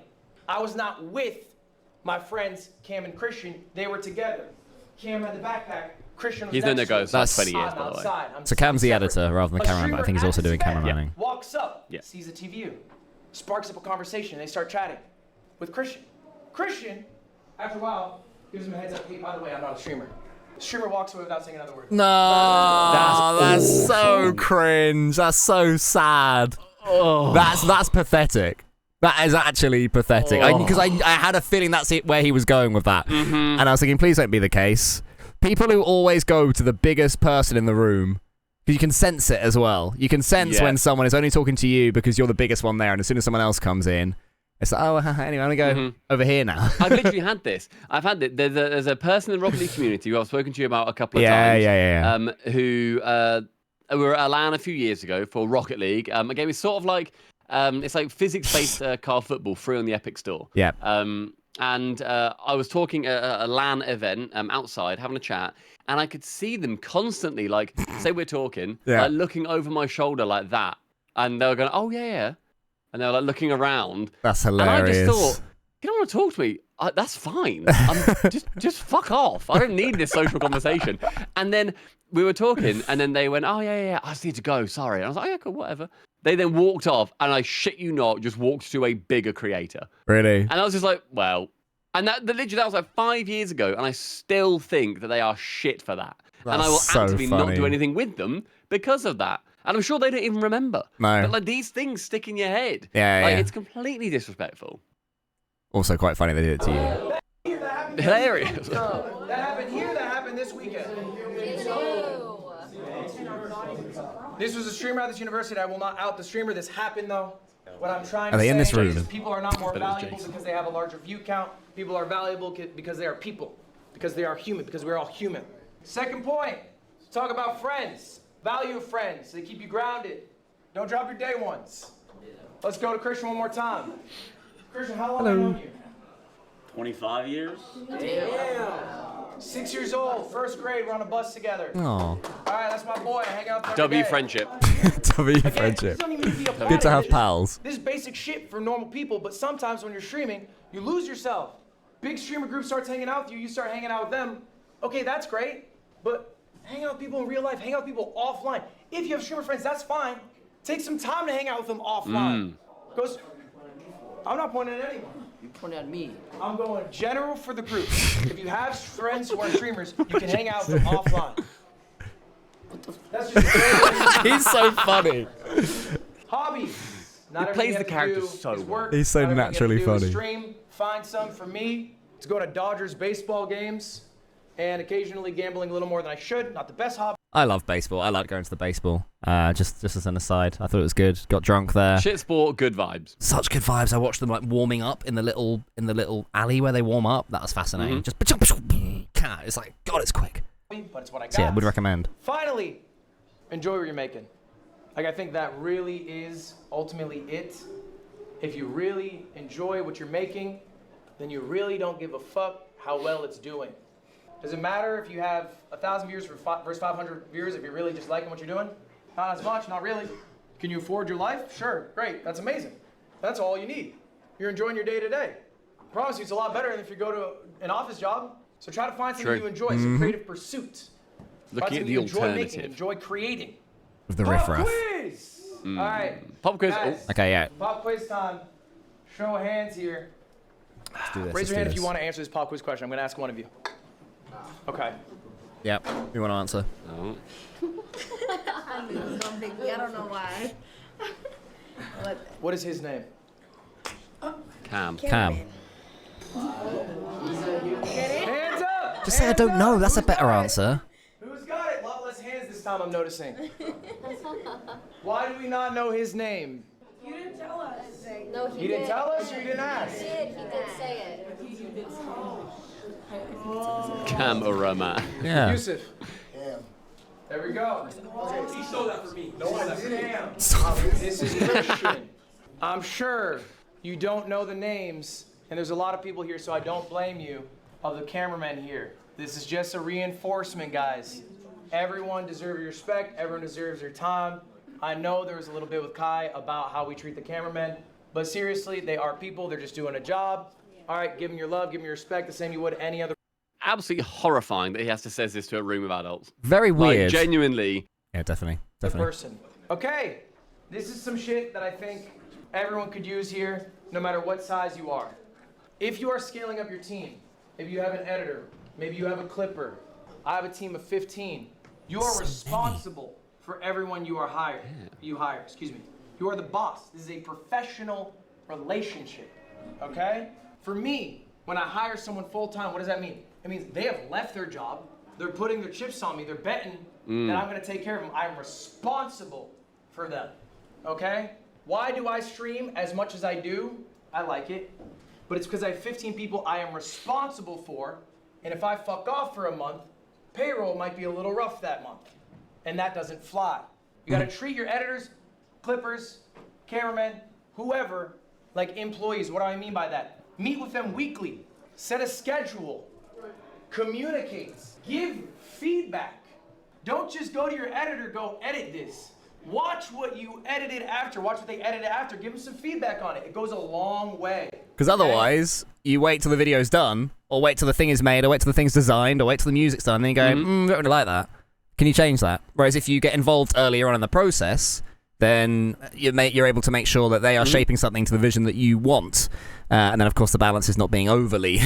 I was not with my friends Cam and Christian. They were together. Cam had the backpack. Christian was He's next doing to him. That's 20 years, by the way. So Cam's the editor rather than cameraman, but I think he's also doing cameramanning. Walks up, sees the TVU, sparks up a conversation. They start chatting with Christian. Christian, after a while, gives him a heads up. Hey, by the way, I'm not a streamer. The streamer walks away without saying another word. No, that's so cringe. That's so sad. Oh. That's pathetic. That is actually pathetic. Because I had a feeling that's where he was going with that. And I was thinking, please don't be the case. People who always go to the biggest person in the room, you can sense it as well. You can sense when someone is only talking to you because you're the biggest one there, and as soon as someone else comes in, it's like, oh, anyway, I'm going to go over here now. I've literally had this. I've had it. There's a person in the Rocket League community who I've spoken to you about a couple of times. Who were at LAN a few years ago for Rocket League. Again, it's sort of like, it's like physics-based car football free on the Epic Store. Yeah. And I was talking at a LAN event outside, having a chat, and I could see them constantly, like, say we're talking, like looking over my shoulder like that. And they were going, oh, yeah. And they were like looking around. That's hilarious. And I just thought, you don't want to talk to me. That's fine. Just fuck off. I don't need this social conversation. And then we were talking, and then they went, oh, yeah, I just need to go. Sorry. And I was like, oh, yeah, cool, whatever. They then walked off, and I shit you not, just walked to a bigger creator. Really? And I was just like, well. And that was like 5 years ago, and I still think that they are shit for that. And I will actively not do anything with them because of that. And I'm sure they don't even remember. No. But like these things stick in your head. Yeah, like, it's completely disrespectful. Also quite funny they did it to you. Hilarious. That happened here, that happened this weekend. This was a streamer at this university. I will not out the streamer. This happened though. What I'm trying to say is people are not more valuable because they have a larger view count. People are valuable because they are people. Because they are human. Because we're all human. Second point. Talk about friends. Value of friends. They keep you grounded. Don't drop your day ones. Let's go to Christian one more time. Christian, how long have I known you? 25 years. Damn. 6 years old, first grade, we're on a bus together. Oh. All right, that's my boy. I hang out there W friendship. Friendship. Good to have pals. This is basic shit for normal people, but sometimes when you're streaming, you lose yourself. Big streamer group starts hanging out with you, you start hanging out with them. Okay, that's great, but hang out with people in real life, hang out with people offline. If you have streamer friends, that's fine. Take some time to hang out with them offline. I'm not pointing at anyone. You point at me. I'm going general for the group. If you have friends who are streamers, you can hang out with them offline. That's just He's so funny. Hobbies. Not He plays the character so well. He's so naturally funny. Stream, find some for me to go to Dodgers baseball games and occasionally gambling a little more than I should. Not the best hobby. I love baseball. I like going to the baseball. Just as an aside, I thought it was good. Got drunk there. Shit sport, good vibes. Such good vibes. I watched them like warming up in the little alley where they warm up. That was fascinating. Just it's like God, it's quick. But it's what I got. So, yeah, would recommend. Finally, enjoy what you're making. Like I think that really is ultimately it. If you really enjoy what you're making, then you really don't give a fuck how well it's doing. Does it matter if you have 1,000 viewers versus 500 viewers if you're really just liking what you're doing? Not as much, not really. Can you afford your life? Sure, great, that's amazing. That's all you need. You're enjoying your day to day. I promise you it's a lot better than if you go to an office job. So try to find something you enjoy, some creative pursuit. Looking at the alternative. Enjoy creating. With the riffraff. Pop quiz! All right. Pop quiz. Guys, Okay, yeah. Pop quiz time. Show of hands here. Let's do this. Raise your hand if you want to answer this pop quiz question. I'm going to ask one of you. Okay. Yep. You want to answer? No. I knew it was gonna pick me. I don't know why. What is his name? Cam. Hands up! Just say I don't know. That's a better answer. Who's got it? A lot less hands this time, I'm noticing. Why do we not know his name? You didn't tell us. No, he You didn't tell us or you didn't ask? He did say it. Cameraman. Yeah. Yusuf. Damn. There we go. He stole that for me. No, I didn't. This is Christian. I'm sure you don't know the names, and there's a lot of people here, so I don't blame you, of the cameramen here. This is just a reinforcement, guys. Everyone deserves your respect. Everyone deserves your time. I know there was a little bit with Kai about how we treat the cameramen, but seriously, they are people. They're just doing a job. All right, give them your love, give them your respect, the same you would any other. Absolutely horrifying that he has to say this to a room of adults. Very weird. Like, genuinely. Yeah, definitely. Person. Okay, this is some shit that I think everyone could use here, no matter what size you are. If you are scaling up your team, if you have an editor, maybe you have a clipper, I have a team of 15. You are responsible for everyone you hire. You are the boss. This is a professional relationship. Okay? For me, when I hire someone full-time, what does that mean? It means they have left their job. They're putting their chips on me. They're betting that I'm going to take care of them. I'm responsible for them. Okay? Why do I stream as much as I do? I like it. But it's because I have 15 people I am responsible for. And if I fuck off for a month, payroll might be a little rough that month. And that doesn't fly. You got to treat your editors, clippers, cameramen, whoever, like employees. What do I mean by that? Meet with them weekly. Set a schedule. Communicate. Give feedback. Don't just go to your editor, go edit this. Watch what you edited after. Watch what they edited after. Give them some feedback on it. It goes a long way. Because otherwise, you wait till the video's done, or wait till the thing is made, or wait till the thing's designed, or wait till the music's done, and then you go, I don't really like that. Can you change that? Whereas if you get involved earlier on in the process, then you're able to make sure that they are shaping something to the vision that you want. And then, of course, the balance is not being overly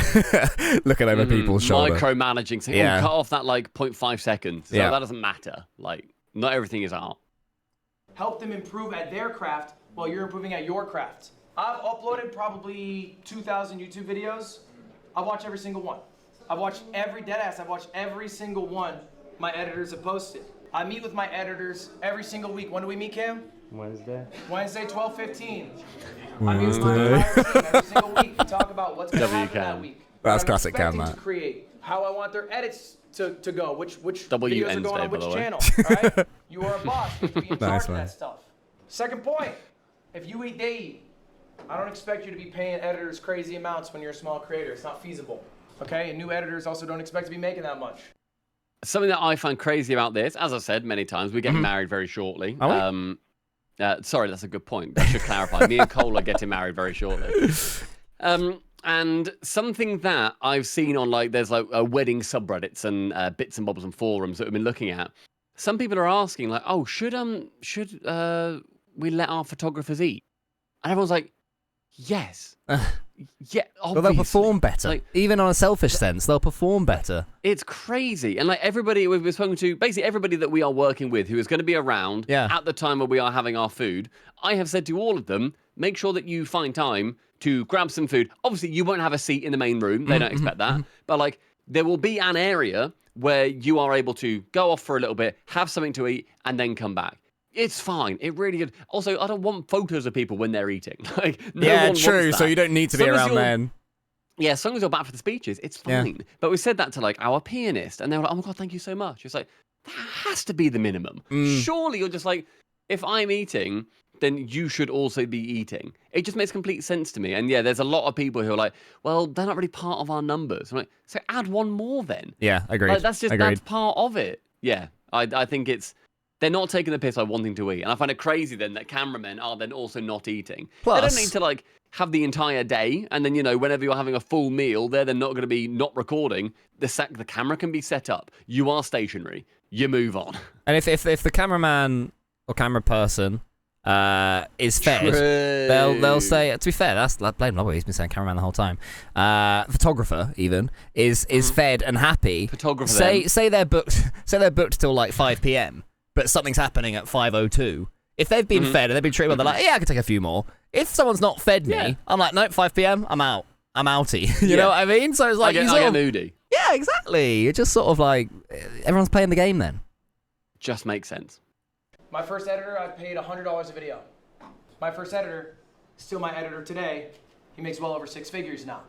looking over people's shoulder. Micromanaging. So cut off that, 0.5 seconds. So that doesn't matter. Not everything is art. Help them improve at their craft while you're improving at your craft. I've uploaded probably 2,000 YouTube videos. I watch every single one. I've watched every deadass. I've watched every single one my editors have posted. I meet with my editors every single week. When do we meet, Cam? Wednesday, 12:15. I meet with my entire team every single week. We talk about what's going to happen that week. That's classic Cam, to create, how I want their edits to go, which videos are Wednesday, going on which by the way. channel, all right? You are a boss. You have to be in charge of that stuff. Second point, if you eat, they eat. I don't expect you to be paying editors crazy amounts when you're a small creator. It's not feasible, okay? And new editors also don't expect to be making that much. Something that I find crazy about this, as I said many times, we're getting married very shortly. Are we? Sorry, that's a good point. I should clarify. Me and Cole are getting married very shortly. And something that I've seen on there's wedding subreddits and bits and bobs and forums that we've been looking at. Some people are asking should we let our photographers eat? And everyone's like, yes. Yeah, obviously. Well, they'll perform better. Even on a selfish sense, they'll perform better. It's crazy. And everybody we've spoken to, basically everybody that we are working with who is going to be around at the time where we are having our food, I have said to all of them, make sure that you find time to grab some food. Obviously, you won't have a seat in the main room. They don't expect that. But there will be an area where you are able to go off for a little bit, have something to eat, and then come back. It's fine. It really is. Also, I don't want photos of people when they're eating. No one true. So you don't need to be around then. Yeah, as long as you're back for the speeches, it's fine. Yeah. But we said that to our pianist, and they were like, "Oh my god, thank you so much." It's that has to be the minimum. Surely you're just if I'm eating, then you should also be eating. It just makes complete sense to me. And yeah, there's a lot of people who are well, they're not really part of our numbers. I'm so add one more then. Yeah, agreed. That's part of it. Yeah, I think they're not taking the piss by wanting to eat. And I find it crazy then that cameramen are then also not eating. Plus, they don't need to have the entire day and then, whenever you're having a full meal, they're then not going to be not recording. The camera can be set up. You are stationary. You move on. And if the cameraman or camera person is fed, they'll say, to be fair, that's blame Ludwig, he's been saying cameraman the whole time. Photographer even is fed and happy. Photographer say they're booked till 5 p.m. but something's happening at 5:02. If they've been fed and they've been treated well, they're like, yeah, I can take a few more. If someone's not fed me, I'm like, nope, 5 p.m, I'm out. I'm outie. You know what I mean? So it's I get moody. Yeah, exactly. It's just sort of everyone's playing the game then. Just makes sense. My first editor, I paid $100 a video. My first editor, still my editor today, he makes well over 6 figures now.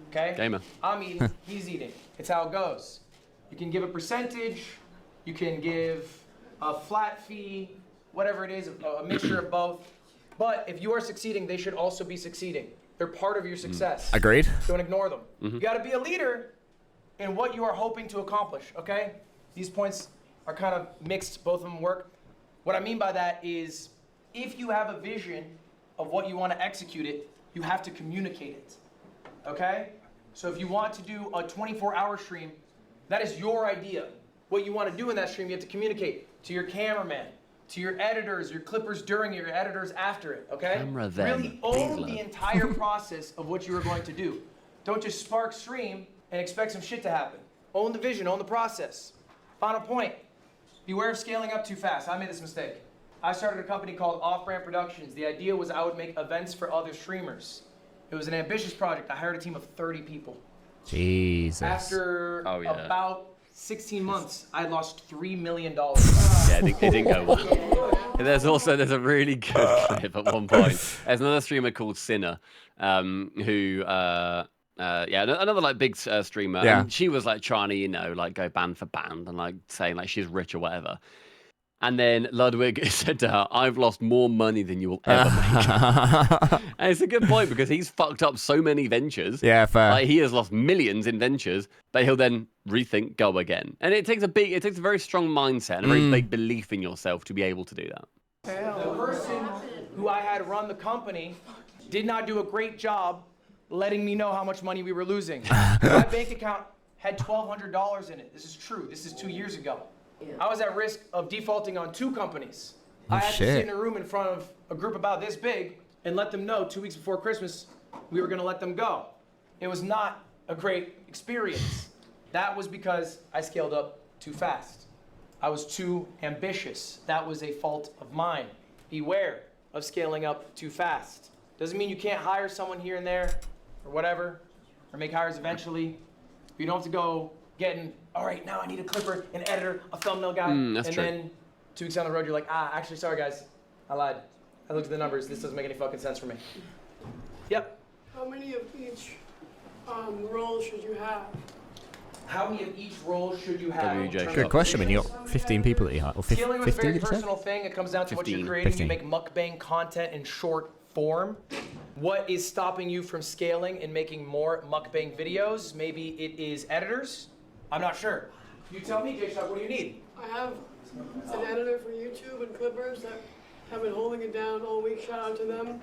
Okay? Gamer. I'm eating, he's eating. It's how it goes. You can give a percentage, you can give a flat fee, whatever it is, a mixture of both. But if you are succeeding, they should also be succeeding. They're part of your success. Agreed. Don't ignore them. You gotta be a leader in what you are hoping to accomplish, okay? These points are kind of mixed, both of them work. What I mean by that is, if you have a vision of what you want to execute it, you have to communicate it, okay? So if you want to do a 24-hour stream, that is your idea. What you want to do in that stream, you have to communicate to your cameraman, to your editors, your clippers during it, your editors after it, okay? Camera them. Really own the entire process of what you are going to do. Don't just spark stream and expect some shit to happen. Own the vision, own the process. Final point, beware of scaling up too fast. I made this mistake. I started a company called Off-Brand Productions. The idea was I would make events for other streamers. It was an ambitious project. I hired a team of 30 people. Jesus. After about 16 months, I lost $3 million. Yeah, it didn't go well. There's a really good clip at one point. There's another streamer called Cenat, who another like big streamer. Yeah. And she was like trying to, like go band for band and like saying like she's rich or whatever. And then Ludwig said to her, "I've lost more money than you will ever make." And it's a good point because he's fucked up so many ventures. Yeah, fair. Like, he has lost millions in ventures, but he'll then rethink, go again. And it takes a very strong mindset and a very big belief in yourself to be able to do that. The person who I had run the company did not do a great job letting me know how much money we were losing. My bank account had $1,200 in it. This is true. This is 2 years ago. I was at risk of defaulting on 2 companies. I had to sit in a room in front of a group about this big and let them know 2 weeks before Christmas we were going to let them go. It was not a great experience. That was because I scaled up too fast. I was too ambitious. That was a fault of mine. Beware of scaling up too fast. Doesn't mean you can't hire someone here and there or whatever, or make hires eventually. You don't have to go getting, all right, now I need a clipper, an editor, a thumbnail guy, then 2 weeks down the road, you're like, actually, sorry guys, I lied. I looked at the numbers, this doesn't make any fucking sense for me. Yep. How many of each role should you have? How many of each role should you have? Good question. I mean, you got 15 people that you hire. Or Scaling was a 15, very personal thing. It comes down to what you're creating. You make mukbang content in short form. What is stopping you from scaling and making more mukbang videos? Maybe it is editors? I'm not sure. You tell me, J-Shock, what do you need? I have an editor for YouTube and clippers that have been holding it down all week. Shout out to them.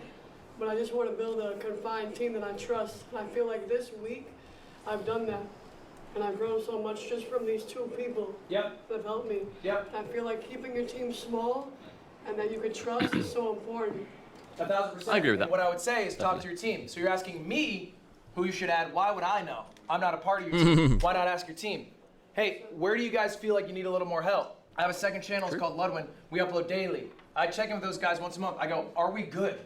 But I just want to build a confined team that I trust. And I feel like this week I've done that. And I've grown so much just from these 2 people that have helped me. Yep. I feel like keeping your team small and that you can trust is so important. 1,000%. I agree with that. And what I would say is talk to your team. So you're asking me who you should add. Why would I know? I'm not a part of your team. Why not ask your team? Hey, where do you guys feel like you need a little more help? I have a second channel. It's called Ludwig. We upload daily. I check in with those guys once a month. I go, are we good?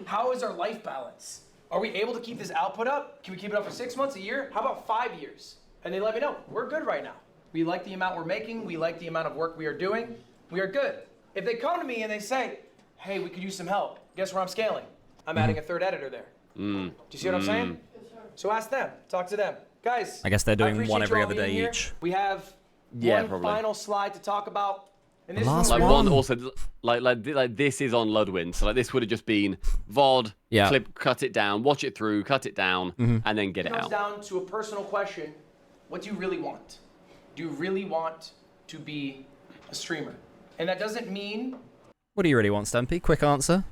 How is our life balance? Are we able to keep this output up? Can we keep it up for 6 months, a year? How about 5 years? And they let me know, we're good right now. We like the amount we're making. We like the amount of work we are doing. We are good. If they come to me and they say, hey, we could use some help, guess where I'm scaling? I'm adding a 3rd editor there. Do you see what I'm saying? So ask them, talk to them. Guys, I guess they're doing one every you all other day being here. each. We have one final slide to talk about. And this Last is Like one. one also like this is on Ludwig, so like this would have just been VOD, clip, cut it down, watch it through, cut it down, and then get it comes out. down to a personal question. What do you really want? Do you really want to be a streamer? And that doesn't mean... What do you really want, Stampy? Quick answer.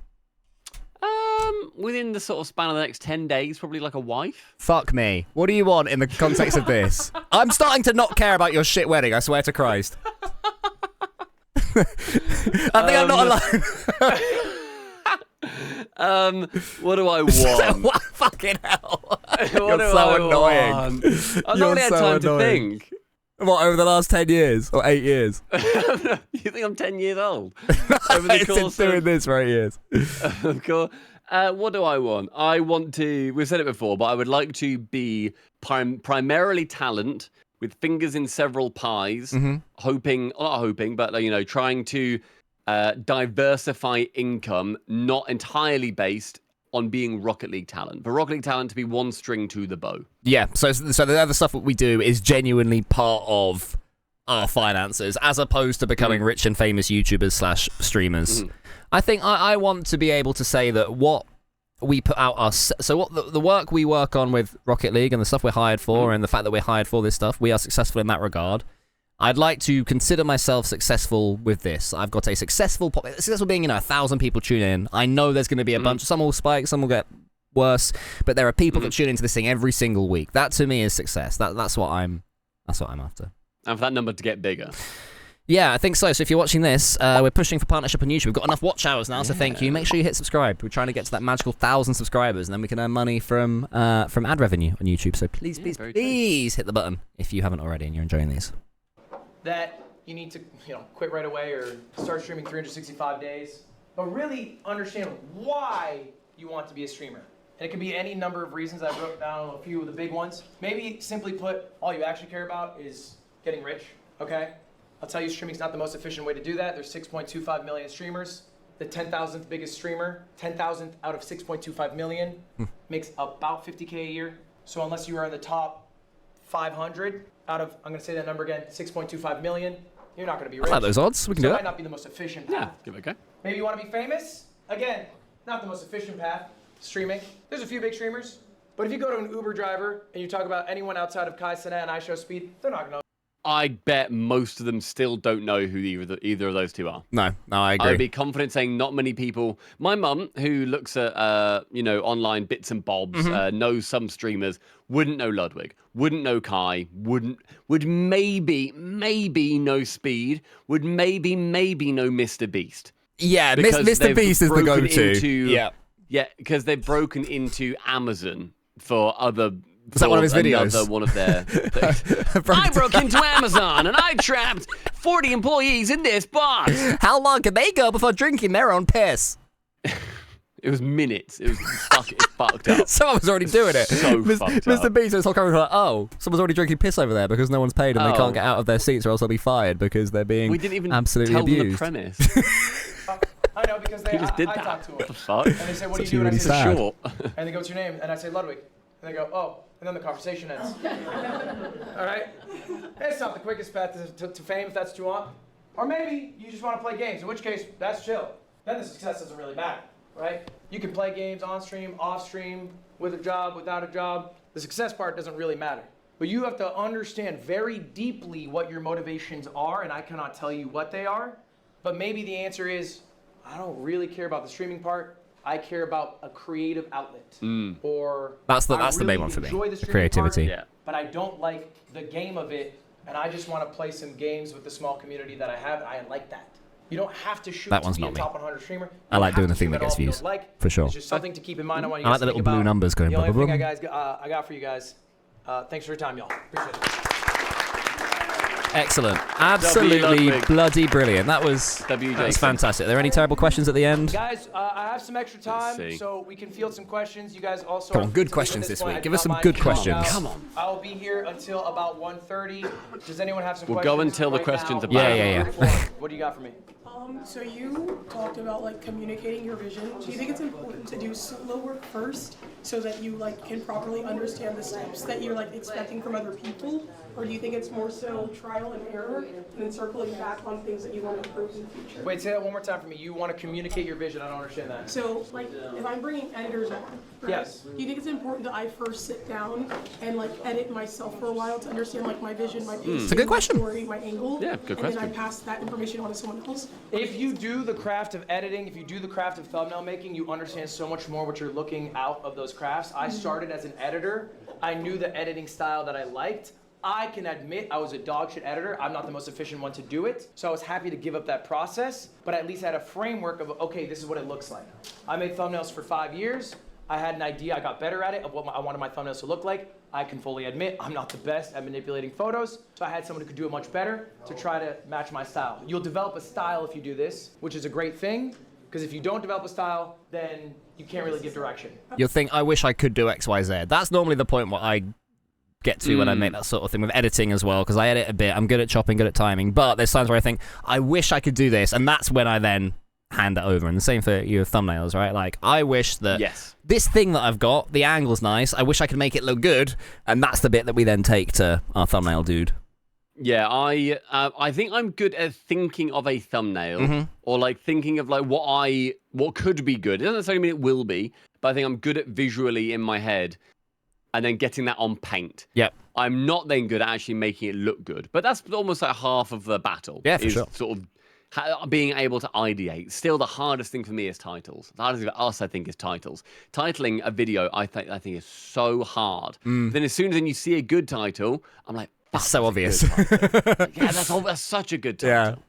Within the sort of span of the next 10 days, probably like a wife. Fuck me. What do you want in the context of this? I'm starting to not care about your shit wedding, I swear to Christ. I think I'm not alone. What do I want? What? Fucking hell. What You're do so I annoying. want? I've not had time to think. What, over the last 10 years? Or 8 years? You think I'm 10 years old? Over the I've been course doing of... this for 8 years. Of course. What do I want? I want to, we've said it before, but I would like to be primarily talent with fingers in several pies, not hoping, but, trying to diversify income, not entirely based on being Rocket League talent. For Rocket League talent to be one string to the bow. Yeah, so the other stuff that we do is genuinely part of our finances, as opposed to becoming rich and famous YouTubers / streamers. I think I want to be able to say that what we put out, so what the work we work on with Rocket League and the stuff we're hired for and the fact that we're hired for this stuff, we are successful in that regard. I'd like to consider myself successful with this. I've got a successful being, 1,000 people tune in. I know there's going to be a bunch. Some will spike, some will get worse, but there are people that tune into this thing every single week. That to me is success. That's what I'm after. And for that number to get bigger. Yeah, I think so. So if you're watching this, we're pushing for partnership on YouTube. We've got enough watch hours now, so thank you. Make sure you hit subscribe. We're trying to get to that magical 1,000 subscribers, and then we can earn money from ad revenue on YouTube. So please hit the button if you haven't already and you're enjoying these. That you need to, quit right away or start streaming 365 days, but really understand why you want to be a streamer. And it can be any number of reasons. I wrote down a few of the big ones. Maybe simply put, all you actually care about is getting rich, okay? I'll tell you, streaming's not the most efficient way to do that. There's 6.25 million streamers. The 10,000th biggest streamer, 10,000th out of 6.25 million, makes about 50K a year. So unless you are in the top 500 out of, I'm going to say that number again, 6.25 million, you're not going to be rich. I like those odds. We can do It it. might not be the most efficient path. Give it a go. Maybe you want to be famous? Again, not the most efficient path. Streaming. There's a few big streamers. But if you go to an Uber driver and you talk about anyone outside of Cenat and iShowSpeed, they're not going to know. I bet most of them still don't know who either of those two are. No, I agree. I'd be confident saying not many people. My mum, who looks at online bits and bobs, knows some streamers, wouldn't know Ludwig, wouldn't know Kai, would maybe know Speed, would maybe know Mr. Beast. Yeah, Mr. Beast is the go-to. Yeah, because they've broken into Amazon for other. Was that one of his videos? Another one of their I broke into Amazon and I trapped 40 employees in this box. How long can they go before drinking their own piss? It was minutes. It was fucked up. Someone was already doing it. So fucked up. Mr. Beast is whole camera like, oh, someone's already drinking piss over there because no one's paid and they can't get out of their seats or else they'll be fired because they're being absolutely abused. Tell them the premise. I know, because He just did I that. talk to them. What the fuck? And they say, what do you do? And I say, sad. Short. And they go, what's your name? And I say, Ludwig. And they go, oh. And then the conversation ends. All right? It's not the quickest path to fame if that's what you want. Or maybe you just want to play games, in which case, that's chill. Then the success doesn't really matter, right? You can play games on stream, off stream, with a job, without a job. The success part doesn't really matter. But you have to understand very deeply what your motivations are, and I cannot tell you what they are. But maybe the answer is, I don't really care about the streaming part. I care about a creative outlet. Or that's the really main one for me. The creativity. Part, but I don't like the game of it, and I just want to play some games with the small community that I have. I like that. You don't have to shoot that to one's be not a me. top 100 streamer. I like doing the thing that gets views. For sure. It's just something to keep in mind. I want you I guys like the to little think blue about. numbers going. The only thing I got for you guys. Thanks for your time, y'all. Appreciate it. Excellent. Absolutely bloody brilliant. That was fantastic. Are there any terrible questions at the end? Guys, I have some extra time, so we can field some questions. You guys also... Come on, good questions this week. Give us some good questions. Come on. I'll be here until about 1:30. Does anyone have some questions? We'll go until the questions are back. Yeah. What do you got for me? So you talked about communicating your vision. Do you think it's important to do solo work first so that you can properly understand the steps that you're expecting from other people? Or do you think it's more so trial and error and then circling back on things that you want to improve in the future? Wait, say that one more time for me. You want to communicate your vision. I don't understand that. So if I'm bringing editors on, right? Yes. Do you think it's important that I first sit down and edit myself for a while to understand my vision, my pace, It's a good question. my story, my angle? Yeah, good question. And then I pass that information on to someone else? If you do the craft of editing, if you do the craft of thumbnail making, you understand so much more what you're looking out of those crafts. I started as an editor. I knew the editing style that I liked. I can admit I was a dog shit editor. I'm not the most efficient one to do it. So I was happy to give up that process, but at least I had a framework of, okay, this is what it looks like. I made thumbnails for 5 years. I had an idea, I got better at it, of what I wanted my thumbnails to look like. I can fully admit I'm not the best at manipulating photos, so I had someone who could do it much better to try to match my style. You'll develop a style if you do this, which is a great thing, because if you don't develop a style, then you can't really give direction. You'll think, I wish I could do X, Y, Z. That's normally the point where I get to when I make that sort of thing with editing as well, because I edit a bit. I'm good at chopping, good at timing, but there's times where I think, I wish I could do this, and that's when I then hand it over. And the same for your thumbnails, right? Like, I wish that this thing that I've got, the angle's nice, I wish I could make it look good, and that's the bit that we then take to our thumbnail dude. Yeah, I think I'm good at thinking of a thumbnail, or like thinking of like what could be good. It doesn't necessarily mean it will be, but I think I'm good at visually in my head, and then getting that on paint. Yep. I'm not then good at actually making it look good, but that's almost like half of the battle. Yeah, for sure. Sort of being able to ideate. Still, the hardest thing for me is titles. The hardest thing for us, I think, is titles. Titling a video, I think is so hard. Then as soon as you see a good title, I'm like, that's so obvious. Like, yeah, that's such a good title.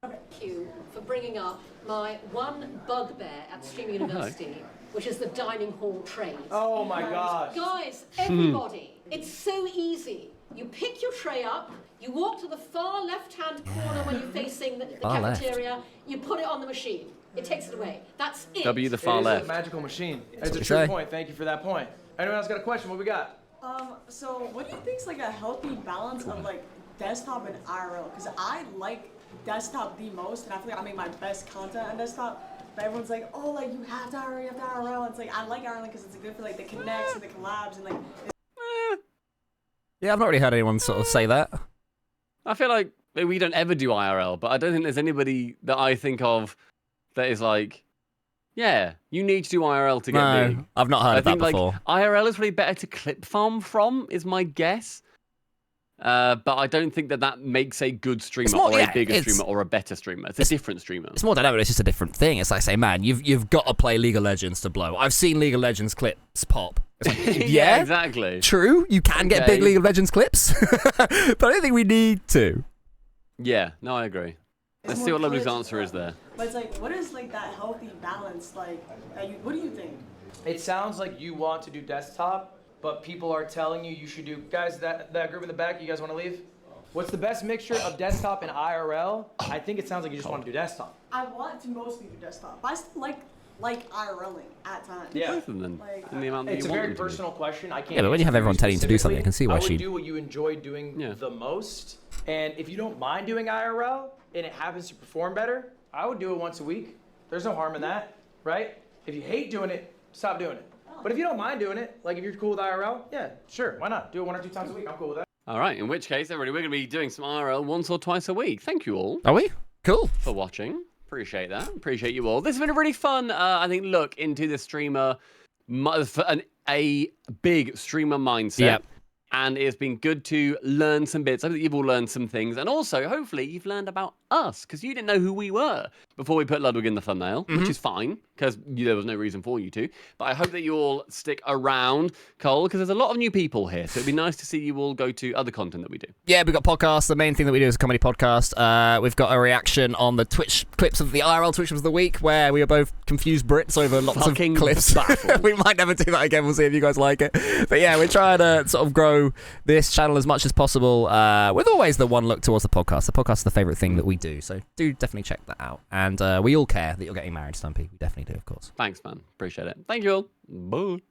Thank you for bringing up my one bugbear at Stream University, which is the dining hall trays. Oh my gosh. Guys, everybody, it's so easy. You pick your tray up, you walk to the far left-hand corner when you're facing the cafeteria, you put it on the machine. It takes it away. That's it. W the far left. It's a magical machine. It's a true point. Thank you for that point. Anyone else got a question? What we got? So what do you think is like a healthy balance of like desktop and IRL? Because I like desktop the most, and I feel like I make my best content on desktop. But everyone's like, oh, like you have to IRL, you have to IRL. It's like I like IRL because it's good for like the connects and the collabs and like. Yeah, I've not really heard anyone sort of say that. I feel like we don't ever do IRL, but I don't think there's anybody that I think of that is like, yeah, you need to do IRL to get big. I've not heard of that before. Like, IRL is probably better to clip farm from, is my guess. But I don't think that makes a good streamer or a bigger streamer or a better streamer. It's a different streamer. It's more dynamic. It's just a different thing. It's like, say, man, you've got to play League of Legends to blow. I've seen League of Legends clips pop. It's like, yeah, exactly. True, you can get big League of Legends clips, but I don't think we need to. Yeah, no, I agree. Let's see what Ludwig's answer is there. But it's like, what is like that healthy balance like? What do you think? It sounds like you want to do desktop, but people are telling you should do. Guys, that group in the back, you guys want to leave? What's the best mixture of desktop and IRL? I think it sounds like you just want to do desktop. I want to mostly do desktop, but I still like IRLing at times. Yeah. Both of them. Like, in the amount that it's you a want very them to personal question. I can't. Yeah, but when you have everyone telling you to do something, I can see why I would she. do what you enjoy doing the most, and if you don't mind doing IRL and it happens to perform better, I would do it once a week. There's no harm in that, right? If you hate doing it, stop doing it. But if you don't mind doing it, like if you're cool with IRL, yeah, sure, why not? Do it 1 or 2 times a week. I'm cool with that. All right, in which case, everybody, we're going to be doing some IRL once or twice a week. Thank you all. Are we? Cool. For watching. Appreciate that. Appreciate you all. This has been a really fun, I think, look into the streamer, a big streamer mindset. Yep. And it's been good to learn some bits. I hope that you've all learned some things. And also, hopefully, you've learned about us, because you didn't know who we were before we put Ludwig in the thumbnail, which is fine, because there was no reason for you to. But I hope that you all stick around, Cole, because there's a lot of new people here. So it'd be nice to see you all go to other content that we do. Yeah, we've got podcasts. The main thing that we do is a comedy podcast. We've got a reaction on the Twitch clips of the IRL Twitch of the week, where we are both confused Brits over lots of clips. We might never do that again. We'll see if you guys like it. But yeah, we're trying to sort of grow this channel as much as possible, with always the one look towards the podcast. The podcast is the favourite thing that we do, so do definitely check that out. And we all care that you're getting married, Stumpy. We definitely do, of course. Thanks, man. Appreciate it. Thank you all. Bye.